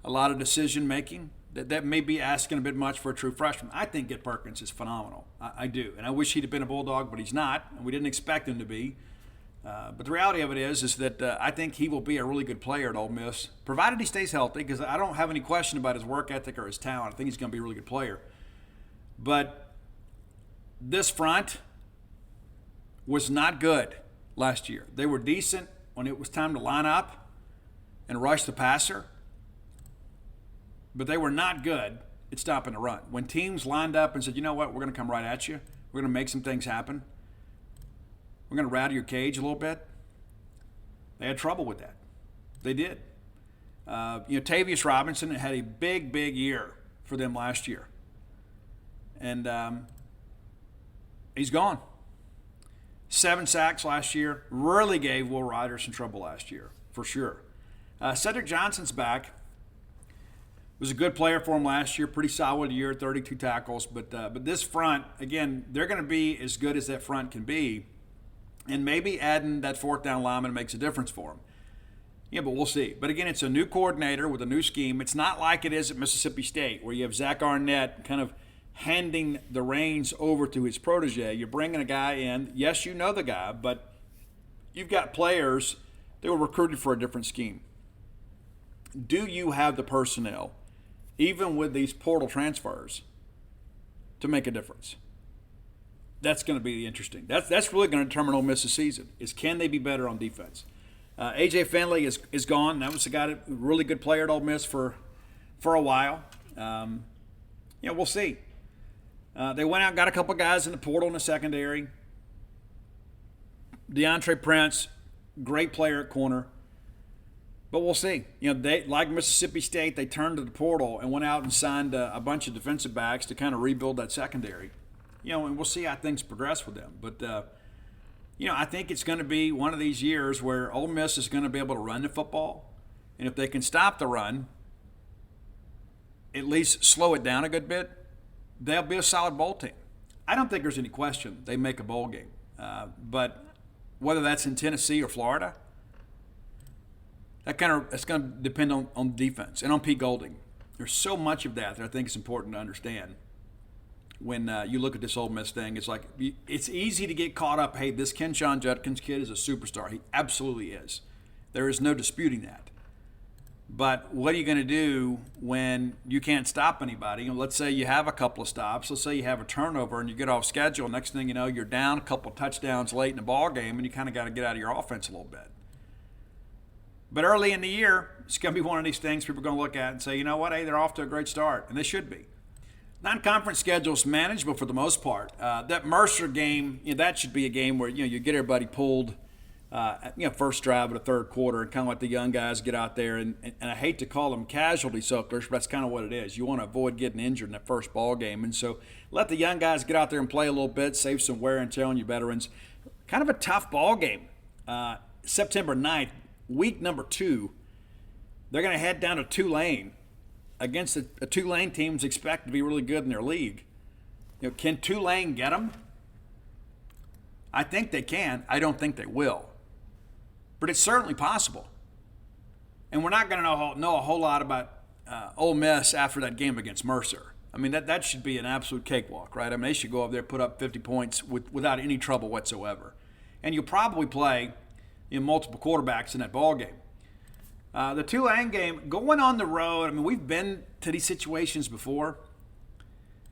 a lot of decision-making, that may be asking a bit much for a true freshman. I think Get Perkins is phenomenal. I do. And I wish he'd have been a Bulldog, but he's not. And we didn't expect him to be. But the reality of it is that I think he will be a really good player at Ole Miss, provided he stays healthy, because I don't have any question about his work ethic or his talent. I think he's going to be a really good player. But this front was not good last year. They were decent when it was time to line up and rush the passer, but they were not good at stopping the run. When teams lined up and said, you know what, we're going to come right at you, we're going to make some things happen, we're going to rattle your cage a little bit, they had trouble with that. They did. Tavius Robinson had a big, big year for them last year. And he's gone. 7 sacks last year. Really gave Will Ryder some trouble last year, for sure. Cedric Johnson's back. Was a good player for him last year. Pretty solid year, 32 tackles. But this front, again, they're going to be as good as that front can be. And maybe adding that fourth down lineman makes a difference for him. Yeah, but we'll see. But again, it's a new coordinator with a new scheme. It's not like it is at Mississippi State, where you have Zach Arnett kind of handing the reins over to his protege. You're bringing a guy in. Yes, you know the guy, but you've got players that were recruited for a different scheme. Do you have the personnel, even with these portal transfers, to make a difference? That's going to be interesting. That's really going to determine Ole Miss's season, is can they be better on defense? A.J. Finley is gone. That was a guy, really good player at Ole Miss for a while. We'll see. They went out and got a couple guys in the portal in the secondary. DeAndre Prince, great player at corner. But we'll see. They, like Mississippi State, they turned to the portal and went out and signed a bunch of defensive backs to kind of rebuild that secondary. And we'll see how things progress with them. But, I think it's going to be one of these years where Ole Miss is going to be able to run the football. And if they can stop the run, at least slow it down a good bit, they'll be a solid bowl team. I don't think there's any question they make a bowl game. But whether that's in Tennessee or Florida, it's going to depend on defense and on Pete Golding. There's so much of that I think is important to understand. When you look at this Ole Miss thing, it's like it's easy to get caught up. Hey, this Kenshawn Judkins kid is a superstar. He absolutely is. There is no disputing that. But what are you going to do when you can't stop anybody? Let's say you have a couple of stops. Let's say you have a turnover and you get off schedule. Next thing you know, you're down a couple of touchdowns late in the ball game, and you kind of got to get out of your offense a little bit. But early in the year, it's going to be one of these things people are going to look at and say, you know what, hey, they're off to a great start, and they should be. Non-conference schedule's manageable for the most part. That Mercer game, that should be a game where you get everybody pulled, first drive of the third quarter, and kind of let the young guys get out there. And I hate to call them casualty suckers, but that's kind of what it is. You want to avoid getting injured in that first ball game, and so let the young guys get out there and play a little bit, save some wear and tear on you veterans. Kind of a tough ball game. September 9th, week number 2, they're going to head down to Tulane. Against a Tulane team is expected to be really good in their league. Can Tulane get them? I think they can. I don't think they will. But it's certainly possible. And we're not going to know a whole lot about Ole Miss after that game against Mercer. I mean, that should be an absolute cakewalk, right? I mean, they should go up there, put up 50 points without any trouble whatsoever. And you'll probably play multiple quarterbacks in that ball game. The Tulane game, going on the road, I mean, we've been to these situations before.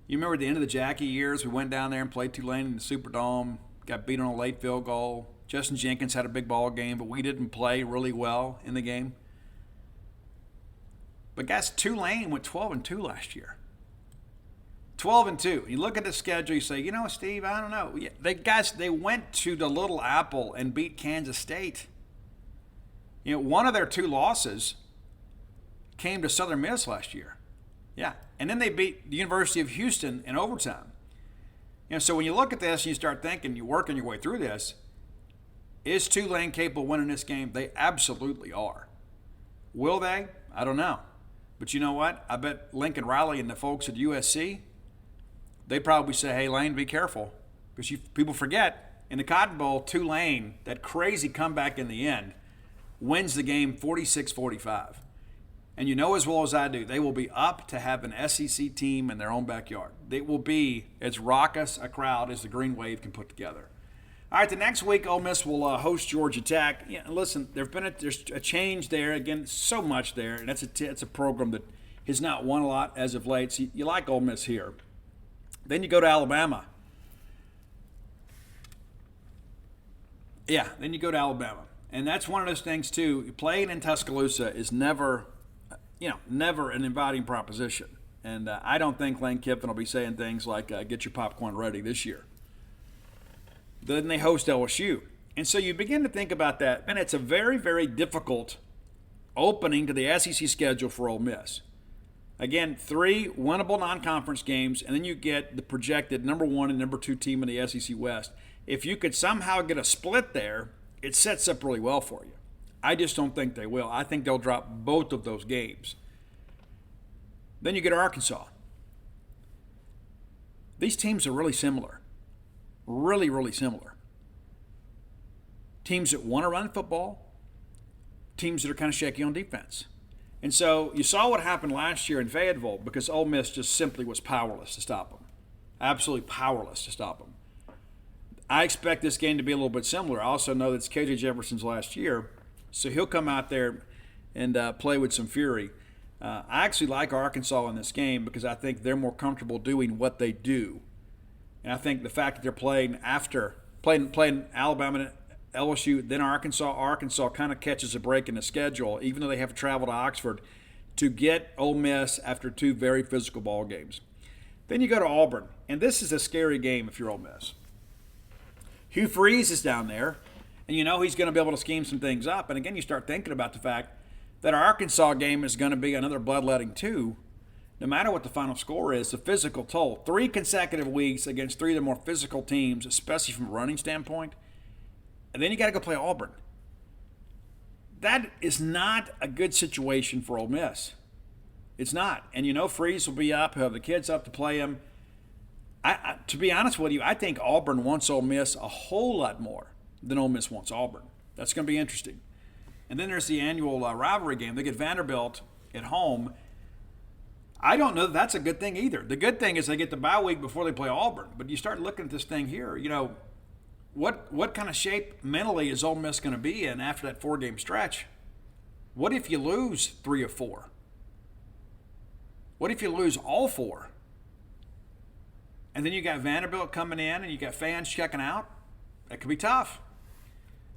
You remember at the end of the Jackie years, we went down there and played Tulane in the Superdome, got beat on a late field goal. Justin Jenkins had a big ball game, but we didn't play really well in the game. But guys, Tulane went 12-2 last year. 12-2. You look at the schedule, you say, Steve, I don't know. They went to the Little Apple and beat Kansas State. One of their 2 losses came to Southern Miss last year. Yeah. And then they beat the University of Houston in overtime. So when you look at this and you start thinking, you're working your way through this, is Tulane capable of winning this game? They absolutely are. Will they? I don't know. But you know what? I bet Lincoln Riley and the folks at USC, they probably say, hey, Lane, be careful. Because people forget, in the Cotton Bowl, Tulane, that crazy comeback in the end, wins the game 46-45. And you know as well as I do, they will be up to have an SEC team in their own backyard. They will be as raucous a crowd as the Green Wave can put together. All right, the next week, Ole Miss will host Georgia Tech. Listen, there's a change there. Again, so much there. And that's a program that has not won a lot as of late. So you like Ole Miss here. Then you go to Alabama. Then you go to Alabama. And that's one of those things, too. Playing in Tuscaloosa is never an inviting proposition. And I don't think Lane Kiffin will be saying things like, get your popcorn ready this year. Then they host LSU. And so you begin to think about that. And it's a very, very difficult opening to the SEC schedule for Ole Miss. Again, 3 winnable non-conference games, and then you get the projected number 1 and number 2 team in the SEC West. If you could somehow get a split there, it sets up really well for you. I just don't think they will. I think they'll drop both of those games. Then you get Arkansas. These teams are really similar. Really, really similar. Teams that want to run football, teams that are kind of shaky on defense. And so you saw what happened last year in Fayetteville because Ole Miss just simply was powerless to stop them. Absolutely powerless to stop them. I expect this game to be a little bit similar. I also know that it's KJ Jefferson's last year, so he'll come out there and play with some fury. I actually like Arkansas in this game because I think they're more comfortable doing what they do. And I think the fact that they're playing Alabama and LSU, then Arkansas kind of catches a break in the schedule, even though they have to travel to Oxford, to get Ole Miss after 2 very physical ball games. Then you go to Auburn, and this is a scary game if you're Ole Miss. Hugh Freeze is down there, and you know he's going to be able to scheme some things up. And again, you start thinking about the fact that our Arkansas game is going to be another bloodletting too. No matter what the final score is, the physical toll. 3 consecutive weeks against 3 of the more physical teams, especially from a running standpoint. And then you got to go play Auburn. That is not a good situation for Ole Miss. It's not. And you know Freeze will be up. He'll have the kids up to play him. To be honest with you, I think Auburn wants Ole Miss a whole lot more than Ole Miss wants Auburn. That's going to be interesting. And then there's the annual rivalry game. They get Vanderbilt at home. I don't know that that's a good thing either. The good thing is they get the bye week before they play Auburn. But you start looking at this thing here, what kind of shape mentally is Ole Miss going to be in after that 4-game stretch? What if you lose 3 or 4? What if you lose all 4? And then you got Vanderbilt coming in and you got fans checking out? That could be tough.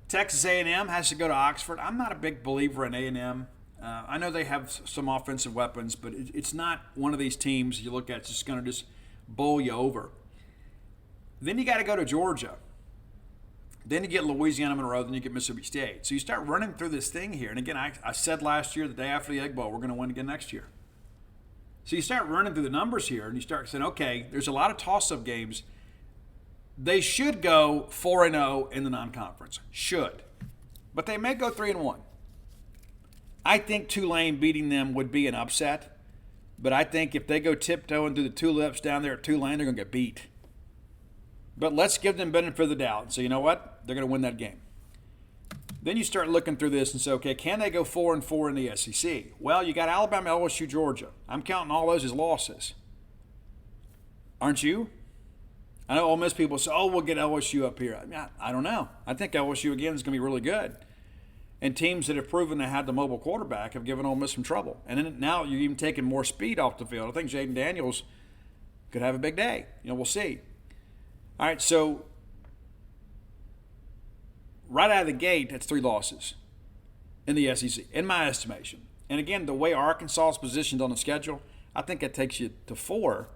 Texas A&M has to go to Oxford. I'm not a big believer in A&M. I know they have some offensive weapons, but it's not one of these teams you look at it's just going to just bowl you over. Then you got to go to Georgia. Then you get Louisiana Monroe, then you get Mississippi State. So you start running through this thing here. And again, I said last year, the day after the Egg Bowl, we're going to win again next year. So you start running through the numbers here, and you start saying, okay, there's a lot of toss-up games. They should go 4-0 in the non-conference. Should. But they may go 3-1. I think Tulane beating them would be an upset. But I think if they go tiptoeing through the tulips down there at Tulane, they're going to get beat. But let's give them benefit of the doubt and say, you know what? They're going to win that game. Then you start looking through this and say, okay, can they go 4-4 in the SEC? Well, you got Alabama, LSU, Georgia. I'm counting all those as losses. Aren't you? I know Ole Miss people say, oh, we'll get LSU up here. I don't know. I think LSU, again, is going to be really good. And teams that have proven they had the mobile quarterback have given Ole Miss some trouble. And then now you're even taking more speed off the field. I think Jaden Daniels could have a big day. We'll see. All right, so right out of the gate, that's 3 losses in the SEC, in my estimation. And again, the way Arkansas is positioned on the schedule, I think that takes you to 4.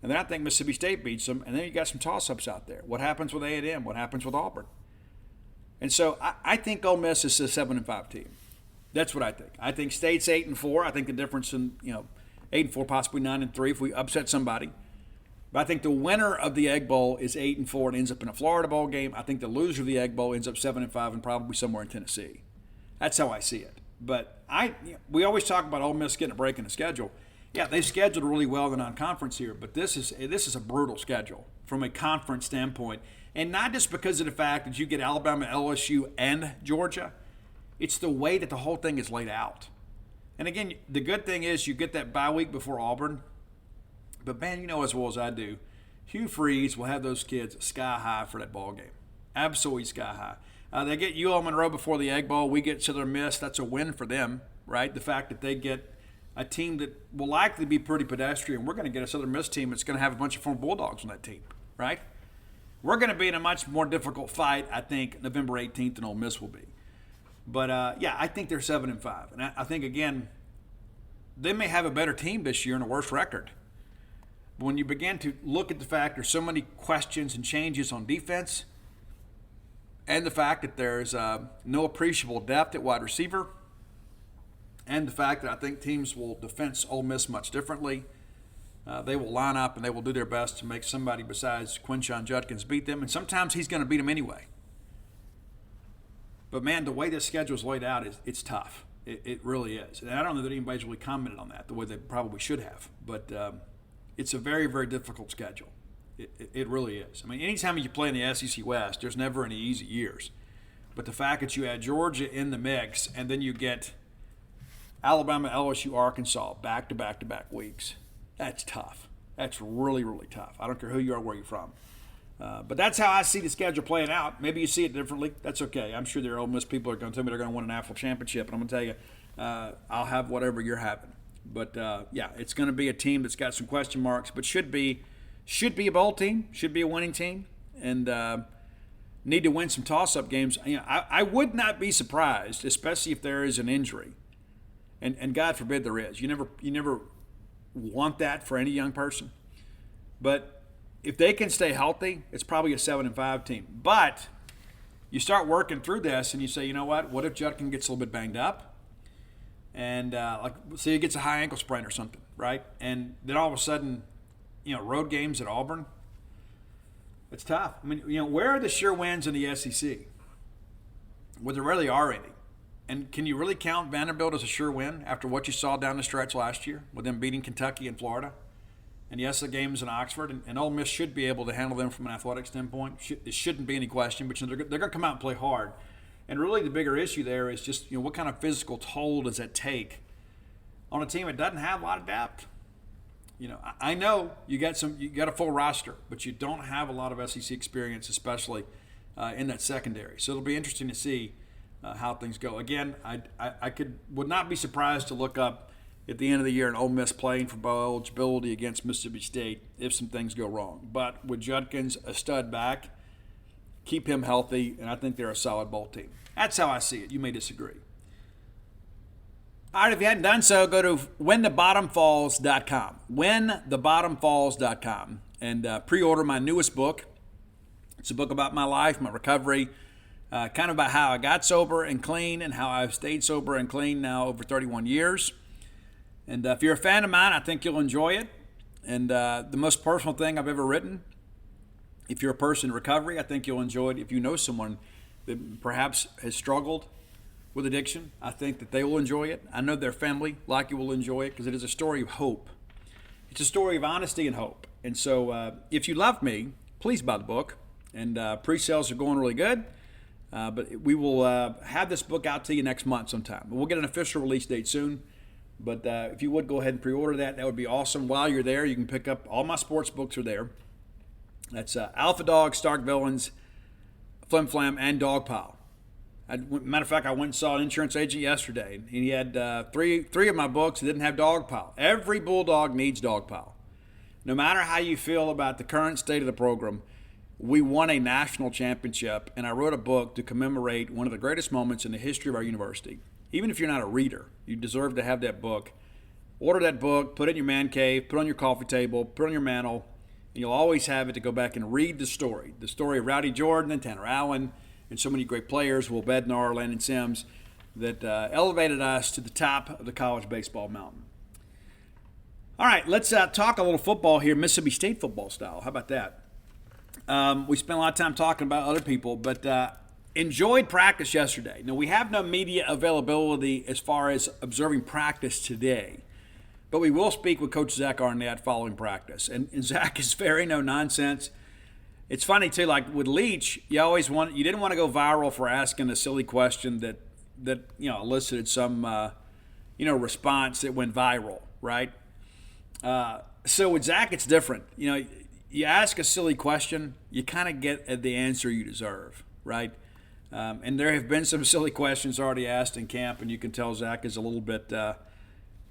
And then I think Mississippi State beats them, and then you got some toss-ups out there. What happens with A&M? What happens with Auburn? And so I think Ole Miss is a 7-5 team. That's what I think. I think State's 8-4. I think the difference in 8-4, possibly 9-3 if we upset somebody. But I think the winner of the Egg Bowl is 8-4 and ends up in a Florida Bowl game. I think the loser of the Egg Bowl ends up 7-5 and probably somewhere in Tennessee. That's how I see it. But we always talk about Ole Miss getting a break in the schedule. Yeah, they scheduled really well in the non-conference here, but this is a brutal schedule from a conference standpoint. And not just because of the fact that you get Alabama, LSU, and Georgia. It's the way that the whole thing is laid out. And again, the good thing is you get that bye week before Auburn. But, man, you know as well as I do, Hugh Freeze will have those kids sky high for that ball game. Absolutely sky high. They get UL Monroe before the Egg Bowl. We get Southern Miss. That's a win for them, right? The fact that they get a team that will likely be pretty pedestrian. We're going to get a Southern Miss team that's going to have a bunch of former Bulldogs on that team, right? We're going to be in a much more difficult fight, I think, November 18th than Ole Miss will be. But, I think they're 7-5. And I think, again, they may have a better team this year and a worse record. But when you begin to look at the fact there's so many questions and changes on defense and the fact that there's no appreciable depth at wide receiver and the fact that I think teams will defense Ole Miss much differently, they will line up and they will do their best to make somebody besides Quinshon Judkins beat them. And sometimes he's going to beat them anyway. But, man, the way this schedule is laid out, it's tough. It really is. And I don't know that anybody's really commented on that the way they probably should have. But it's a very, very difficult schedule. It really is. I mean, anytime you play in the SEC West, there's never any easy years. But the fact that you add Georgia in the mix and then you get Alabama, LSU, Arkansas back-to-back-to-back weeks, that's tough. That's really, really tough. I don't care who you are, where you're from. But that's how I see the schedule playing out. Maybe you see it differently. That's okay. I'm sure there are Ole Miss people are going to tell me they're going to win a national championship, and I'm going to tell you, I'll have whatever you're having. But, it's going to be a team that's got some question marks, but should be a bowl team, should be a winning team, and need to win some toss-up games. I would not be surprised, especially if there is an injury, and God forbid there is. You never want that for any young person. But if they can stay healthy, it's probably a 7-5 team. But you start working through this, and you say, you know what if Judkins gets a little bit banged up? And say he gets a high ankle sprain or something, right? And then all of a sudden, road games at Auburn, it's tough. I mean, where are the sure wins in the SEC? Well, there really are any. And can you really count Vanderbilt as a sure win after what you saw down the stretch last year with them beating Kentucky and Florida? And yes, the game's in Oxford, and Ole Miss should be able to handle them from an athletic standpoint. It shouldn't be any question, but they're going to come out and play hard. And really the bigger issue there is just, what kind of physical toll does that take on a team that doesn't have a lot of depth? I know you got a full roster, but you don't have a lot of SEC experience, especially in that secondary. So it'll be interesting to see how things go. Again, I would not be surprised to look up at the end of the year an Ole Miss playing for bowl eligibility against Mississippi State if some things go wrong. But with Judkins a stud back, keep him healthy, and I think they're a solid bowl team. That's how I see it. You may disagree. All right, if you hadn't done so, go to whenthebottomfalls.com. Whenthebottomfalls.com and pre-order my newest book. It's a book about my life, my recovery, kind of about how I got sober and clean and how I've stayed sober and clean now over 31 years. And if you're a fan of mine, I think you'll enjoy it. And the most personal thing I've ever written, if you're a person in recovery, I think you'll enjoy it. If you know someone that perhaps has struggled with addiction, I think that they will enjoy it. I know their family like you will enjoy it because it is a story of hope. It's a story of honesty and hope. And so if you love me, please buy the book. And pre-sales are going really good. But we will have this book out to you next month sometime. We'll get an official release date soon. But if you would go ahead and pre-order that would be awesome. While you're there, you can pick up all my sports books are there. That's Alpha Dog, Stark Villains, Flim Flam, and Dog Pile. Matter of fact, I went and saw an insurance agent yesterday, and he had three of my books that didn't have Dog Pile. Every Bulldog needs Dog Pile. No matter how you feel about the current state of the program, we won a national championship, and I wrote a book to commemorate one of the greatest moments in the history of our university. Even if you're not a reader, you deserve to have that book. Order that book, put it in your man cave, put it on your coffee table, put it on your mantle, and you'll always have it to go back and read the story of Rowdy Jordan and Tanner Allen and so many great players, Will Bednar, Landon Sims, that elevated us to the top of the college baseball mountain. All right, let's talk a little football here, Mississippi State football style. How about that? We spent a lot of time talking about other people, but enjoyed practice yesterday. Now, we have no media availability as far as observing practice today, but we will speak with Coach Zach Arnett following practice. And Zach is very no-nonsense. It's funny, too, like with Leach, you didn't want to go viral for asking a silly question that elicited some, response that went viral, right? So with Zach, it's different. You ask a silly question, you kind of get the answer you deserve, right? And there have been some silly questions already asked in camp, and you can tell Zach is a little bit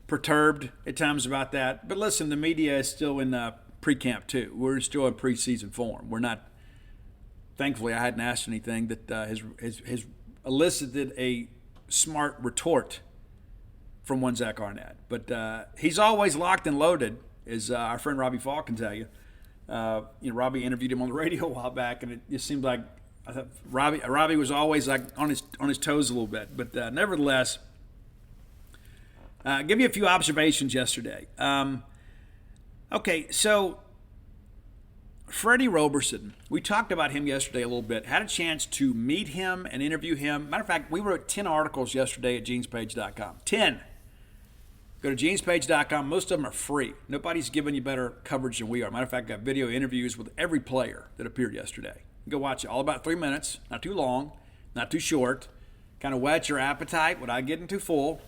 perturbed at times about that. But listen, the media is still in pre-camp too. We're still in preseason form. We're not. Thankfully, I hadn't asked anything that has elicited a smart retort from one Zach Arnett. But he's always locked and loaded, as our friend Robbie Falk can tell you. Robbie interviewed him on the radio a while back, and it just seemed like I thought Robbie was always like on his toes a little bit. But nevertheless, give you a few observations yesterday. Okay, so Freddie Roberson, we talked about him yesterday a little bit. Had a chance to meet him and interview him. Matter of fact, we wrote 10 articles yesterday at genespage.com. 10. Go to genespage.com. Most of them are free. Nobody's giving you better coverage than we are. Matter of fact, I got video interviews with every player that appeared yesterday. Go watch it. All about 3 minutes. Not too long, not too short. Kind of whet your appetite without getting too full.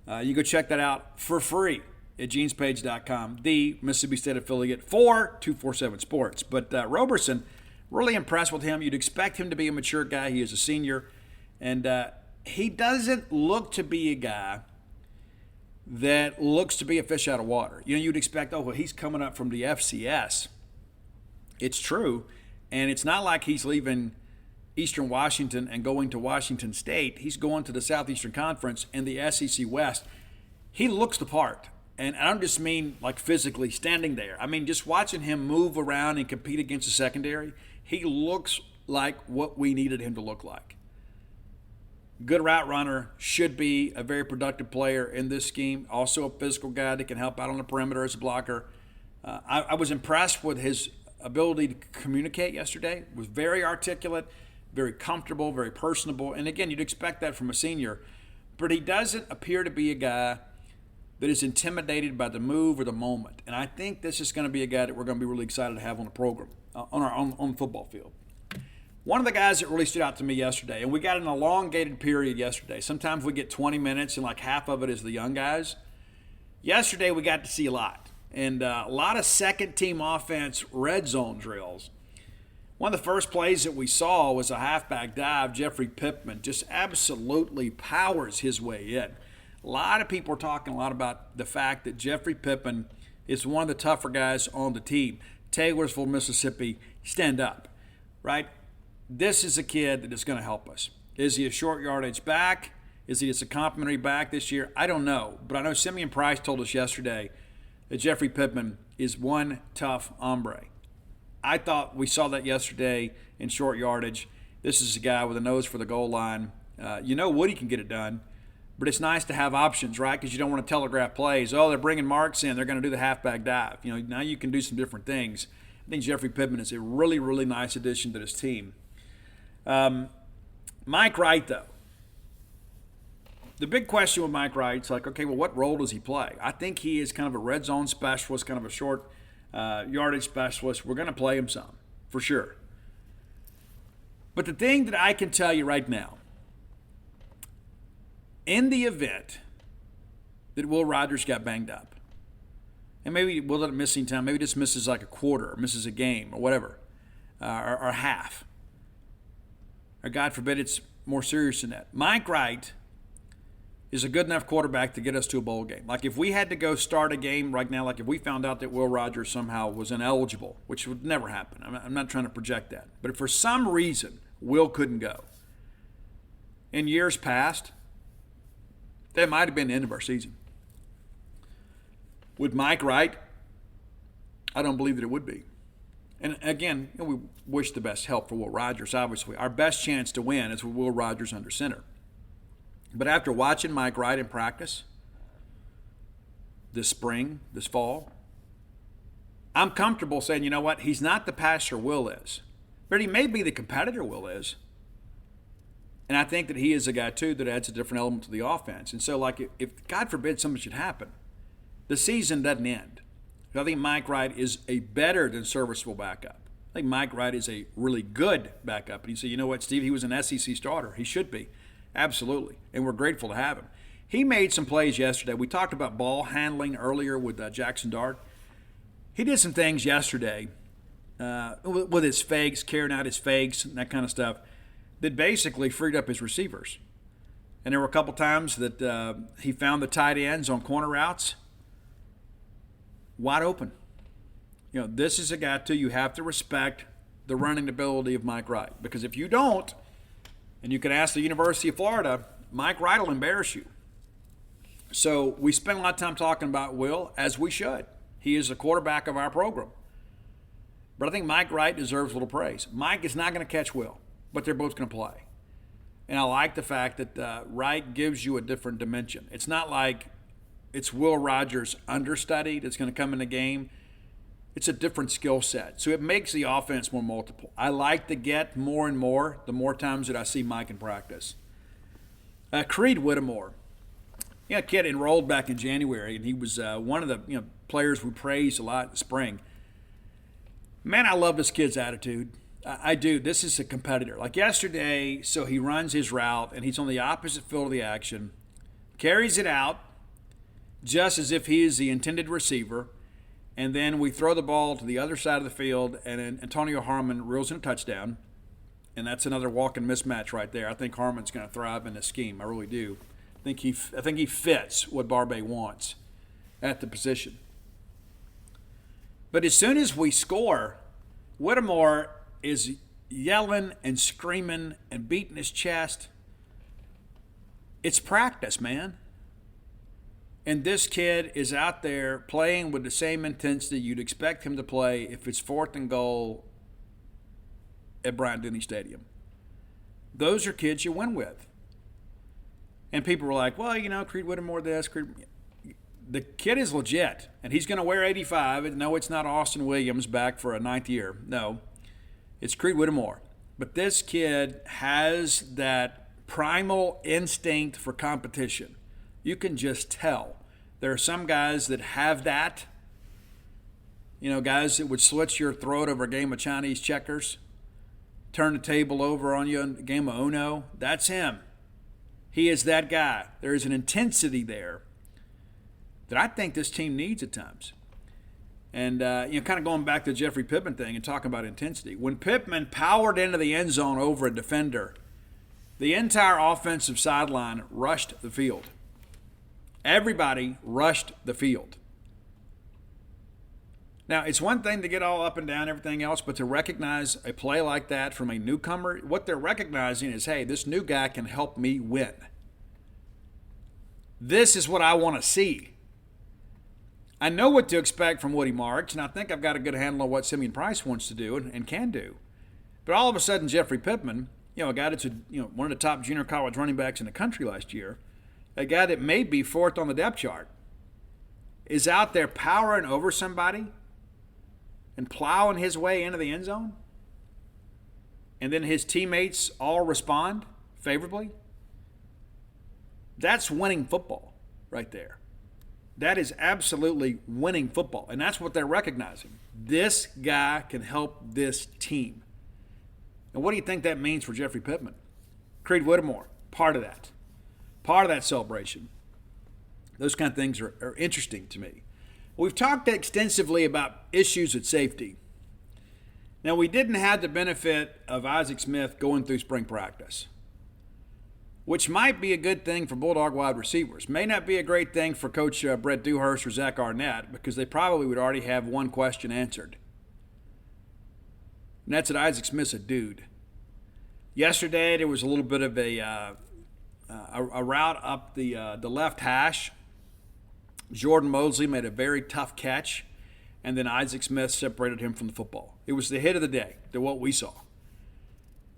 You go check that out for free at genespage.com, the Mississippi State affiliate for 247 Sports. But Roberson, really impressed with him. You'd expect him to be a mature guy. He is a senior. And he doesn't look to be a guy that looks to be a fish out of water. You'd expect, he's coming up from the FCS. It's true. And it's not like he's leaving Eastern Washington and going to Washington State. He's going to the Southeastern Conference and the SEC West. He looks the part. And I don't just mean like physically standing there. I mean just watching him move around and compete against the secondary. He looks like what we needed him to look like. Good route runner, should be a very productive player in this scheme. Also a physical guy that can help out on the perimeter as a blocker. I was impressed with his ability to communicate yesterday. Was very articulate, very comfortable, very personable. And again, you'd expect that from a senior. But he doesn't appear to be a guy that is intimidated by the move or the moment. And I think this is going to be a guy that we're going to be really excited to have on the program, on the football field. One of the guys that really stood out to me yesterday, and we got an elongated period yesterday. Sometimes we get 20 minutes and like half of it is the young guys. Yesterday we got to see a lot. And a lot of second-team offense red zone drills. One of the first plays that we saw was a halfback dive. Jeffrey Pittman just absolutely powers his way in. A lot of people are talking a lot about the fact that Jeffrey Pittman is one of the tougher guys on the team. Taylorsville, Mississippi, stand up, right? This is a kid that is going to help us. Is he a short yardage back? Is he just a complimentary back this year? I don't know. But I know Simeon Price told us yesterday that Jeffrey Pittman is one tough hombre. I thought we saw that yesterday in short yardage. This is a guy with a nose for the goal line. Woody can get it done. But it's nice to have options, right? Because you don't want to telegraph plays. Oh, they're bringing Marks in. They're going to do the halfback dive. Now you can do some different things. I think Jeffrey Pittman is a really, really nice addition to this team. Mike Wright, though. The big question with Mike Wright is like, okay, well, what role does he play? I think he is kind of a red zone specialist, kind of a short yardage specialist. We're going to play him some, for sure. But the thing that I can tell you right now, in the event that Will Rogers got banged up, and maybe Will had a missing time, maybe just misses like a quarter, or misses a game, or whatever, or half, or God forbid it's more serious than that. Mike Wright is a good enough quarterback to get us to a bowl game. Like if we had to go start a game right now, like if we found out that Will Rogers somehow was ineligible, which would never happen. I'm not trying to project that. But if for some reason Will couldn't go, in years past, that might have been the end of our season. With Mike Wright, I don't believe that it would be. And again, we wish the best help for Will Rogers, obviously. Our best chance to win is with Will Rogers under center. But after watching Mike Wright in practice this spring, this fall, I'm comfortable saying, you know what, he's not the passer Will is. But he may be the competitor Will is. And I think that he is a guy, too, that adds a different element to the offense. And so, like, if God forbid something should happen, the season doesn't end. I think Mike Wright is a better than serviceable backup. I think Mike Wright is a really good backup. And you say, you know what, Steve, he was an SEC starter. He should be. Absolutely. And we're grateful to have him. He made some plays yesterday. We talked about ball handling earlier with Jackson Dart. He did some things yesterday with his fakes, carrying out his fakes and that kind of stuff that basically freed up his receivers. And there were a couple times that he found the tight ends on corner routes wide open. This is a guy, too, you have to respect the running ability of Mike Wright. Because if you don't, and you can ask the University of Florida, Mike Wright will embarrass you. So we spend a lot of time talking about Will, as we should. He is the quarterback of our program. But I think Mike Wright deserves a little praise. Mike is not going to catch Will, but they're both going to play. And I like the fact that Wright gives you a different dimension. It's not like it's Will Rogers understudy that's going to come in the game. It's a different skill set. So it makes the offense more multiple. I like to get more and more the more times that I see Mike in practice. Creed Whittemore. A kid enrolled back in January, and he was one of the players we praised a lot in the spring. Man, I love this kid's attitude. I do. This is a competitor. Like yesterday, so he runs his route, and he's on the opposite field of the action, carries it out just as if he is the intended receiver, and then we throw the ball to the other side of the field, and then Antonio Harmon reels in a touchdown, and that's another walking mismatch right there. I think Harmon's going to thrive in this scheme. I really do. I think he fits what Barbay wants at the position. But as soon as we score, Whittemore is yelling and screaming and beating his chest. It's practice, man. And this kid is out there playing with the same intensity you'd expect him to play if it's 4th and goal at Bryant-Denny Stadium. Those are kids you win with. And people were like, well, Creed Whittemore this, The kid is legit, and he's going to wear 85. And no, it's not Austin Williams back for a 9th year. No, it's Creed Whittemore. But this kid has that primal instinct for competition. You can just tell. There are some guys that have that. You know, guys that would slit your throat over a game of Chinese checkers, turn the table over on you in a game of Uno. That's him. He is that guy. There is an intensity there that I think this team needs at times. And, kind of going back to the Jeffrey Pittman thing and talking about intensity. When Pittman powered into the end zone over a defender, the entire offensive sideline rushed the field. Everybody rushed the field. Now, it's one thing to get all up and down, everything else, but to recognize a play like that from a newcomer, what they're recognizing is, hey, this new guy can help me win. This is what I want to see. I know what to expect from Woody Marks, and I think I've got a good handle on what Simeon Price wants to do and can do. But all of a sudden, Jeffrey Pittman, a guy that's one of the top junior college running backs in the country last year, a guy that may be fourth on the depth chart, is out there powering over somebody and plowing his way into the end zone, and then his teammates all respond favorably. That's winning football right there. That is absolutely winning football, and that's what they're recognizing. This guy can help this team. And what do you think that means for Jeffrey Pittman? Creed Whittemore, part of that celebration. Those kind of things are interesting to me. We've talked extensively about issues at safety. Now, we didn't have the benefit of Isaac Smith going through spring practice, which might be a good thing for Bulldog wide receivers. May not be a great thing for Coach Brett Dewhurst or Zach Arnett, because they probably would already have one question answered. And that's that Isaac Smith's a dude. Yesterday, there was a little bit of a route up the left hash. Jordan Mosley made a very tough catch, and then Isaac Smith separated him from the football. It was the hit of the day, to what we saw.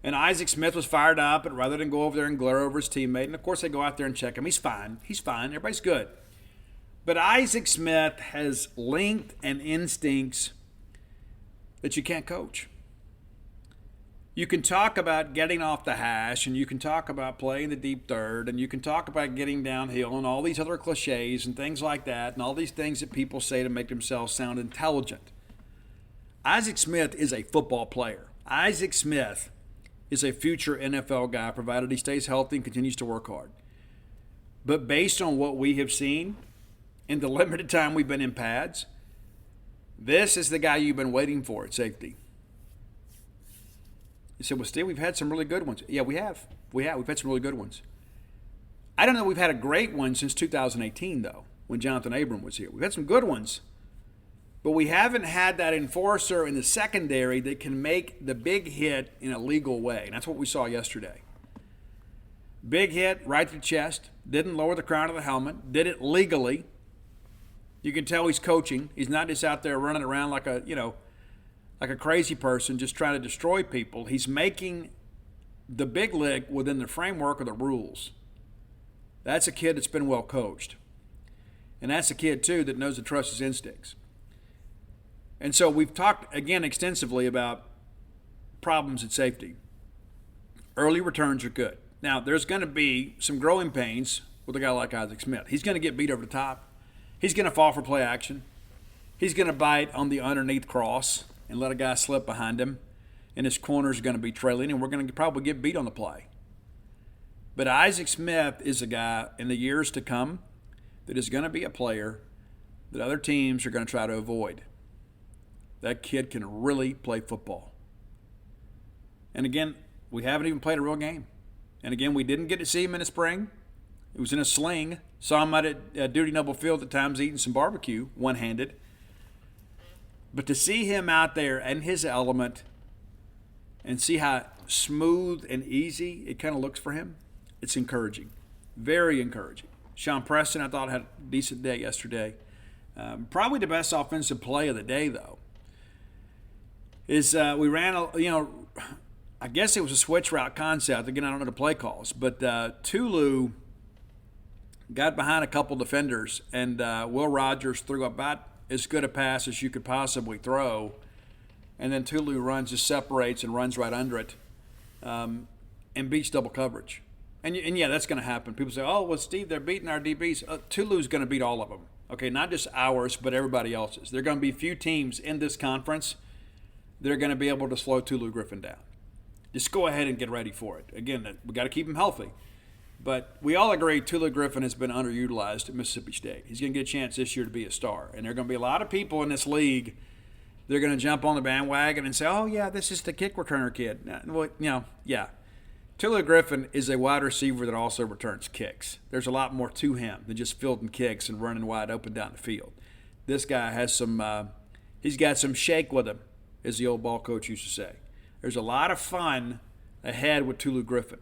And Isaac Smith was fired up, and rather than go over there and glare over his teammate, and of course they go out there and check him. He's fine. Everybody's good. But Isaac Smith has length and instincts that you can't coach. You can talk about getting off the hash, and you can talk about playing the deep third, and you can talk about getting downhill and all these other cliches and things like that, and all these things that people say to make themselves sound intelligent. Isaac Smith is a football player. Isaac Smith is a future NFL guy, provided he stays healthy and continues to work hard. But based on what we have seen in the limited time we've been in pads, this is the guy you've been waiting for at safety. You said, well, Steve, we've had some really good ones. Yeah, we have. We've had some really good ones. I don't know we've had a great one since 2018, though, when Jonathan Abram was here. We've had some good ones. But we haven't had that enforcer in the secondary that can make the big hit in a legal way. And that's what we saw yesterday. Big hit right to the chest. Didn't lower the crown of the helmet. Did it legally. You can tell he's coaching. He's not just out there running around like a crazy person just trying to destroy people. He's making the big lick within the framework of the rules. That's a kid that's been well coached. And that's a kid, too, that knows to trust his instincts. And so we've talked, again, extensively about problems at safety. Early returns are good. Now, there's going to be some growing pains with a guy like Isaac Smith. He's going to get beat over the top. He's going to fall for play action. He's going to bite on the underneath cross and let a guy slip behind him, and his corner's going to be trailing, and we're going to probably get beat on the play. But Isaac Smith is a guy in the years to come that is going to be a player that other teams are going to try to avoid. That kid can really play football. And again, we haven't even played a real game. And again, we didn't get to see him in the spring. It was in a sling. Saw him out at Duty Noble Field at times eating some barbecue, one-handed. But to see him out there in his element and see how smooth and easy it kind of looks for him, it's encouraging. Very encouraging. Sean Preston, I thought, had a decent day yesterday. Probably the best offensive play of the day, though, is we ran, I guess it was a switch route concept. Again, I don't know the play calls. But Tulu got behind a couple defenders, and Will Rogers threw about as good a pass as you could possibly throw. And then Tulu just separates and runs right under it and beats double coverage. And yeah, that's going to happen. People say, oh, well, Steve, they're beating our DBs. Tulu's going to beat all of them. Okay, not just ours, but everybody else's. There are going to be few teams in this conference that are going to be able to slow Tulu Griffin down. Just go ahead and get ready for it. Again, we got to keep him healthy. But we all agree Tulu Griffin has been underutilized at Mississippi State. He's going to get a chance this year to be a star. And there are going to be a lot of people in this league that are going to jump on the bandwagon and say, oh, yeah, this is the kick returner kid. Well, yeah. Tulu Griffin is a wide receiver that also returns kicks. There's a lot more to him than just fielding kicks and running wide open down the field. This guy has he's got some shake with him, as the old ball coach used to say. There's a lot of fun ahead with Tulu Griffin.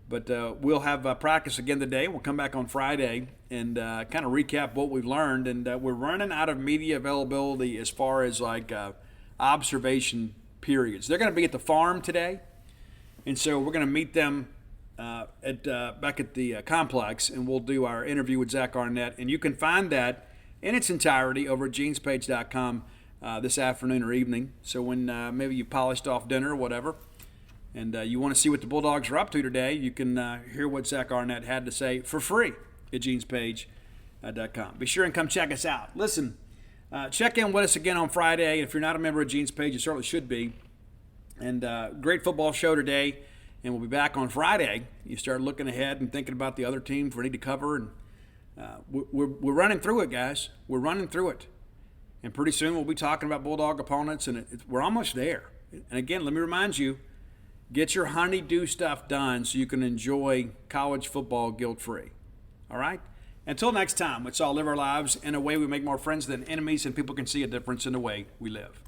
But we'll have practice again today. We'll come back on Friday and kind of recap what we've learned. And we're running out of media availability as far as observation periods. They're going to be at the farm today. And so we're going to meet them back at the complex, and we'll do our interview with Zach Arnett. And you can find that in its entirety over at genespage.com this afternoon or evening. So when maybe you polished off dinner or whatever, and you want to see what the Bulldogs are up to today, you can hear what Zach Arnett had to say for free at genespage.com. Be sure and come check us out. Listen, check in with us again on Friday. If you're not a member of Gene's Page, you certainly should be. And great football show today, and we'll be back on Friday. You start looking ahead and thinking about the other teams we need to cover, and we're running through it, guys. We're running through it. And pretty soon we'll be talking about Bulldog opponents, and we're almost there. And again, let me remind you, get your honey-do stuff done so you can enjoy college football guilt-free. All right? Until next time, let's all live our lives in a way we make more friends than enemies, and people can see a difference in the way we live.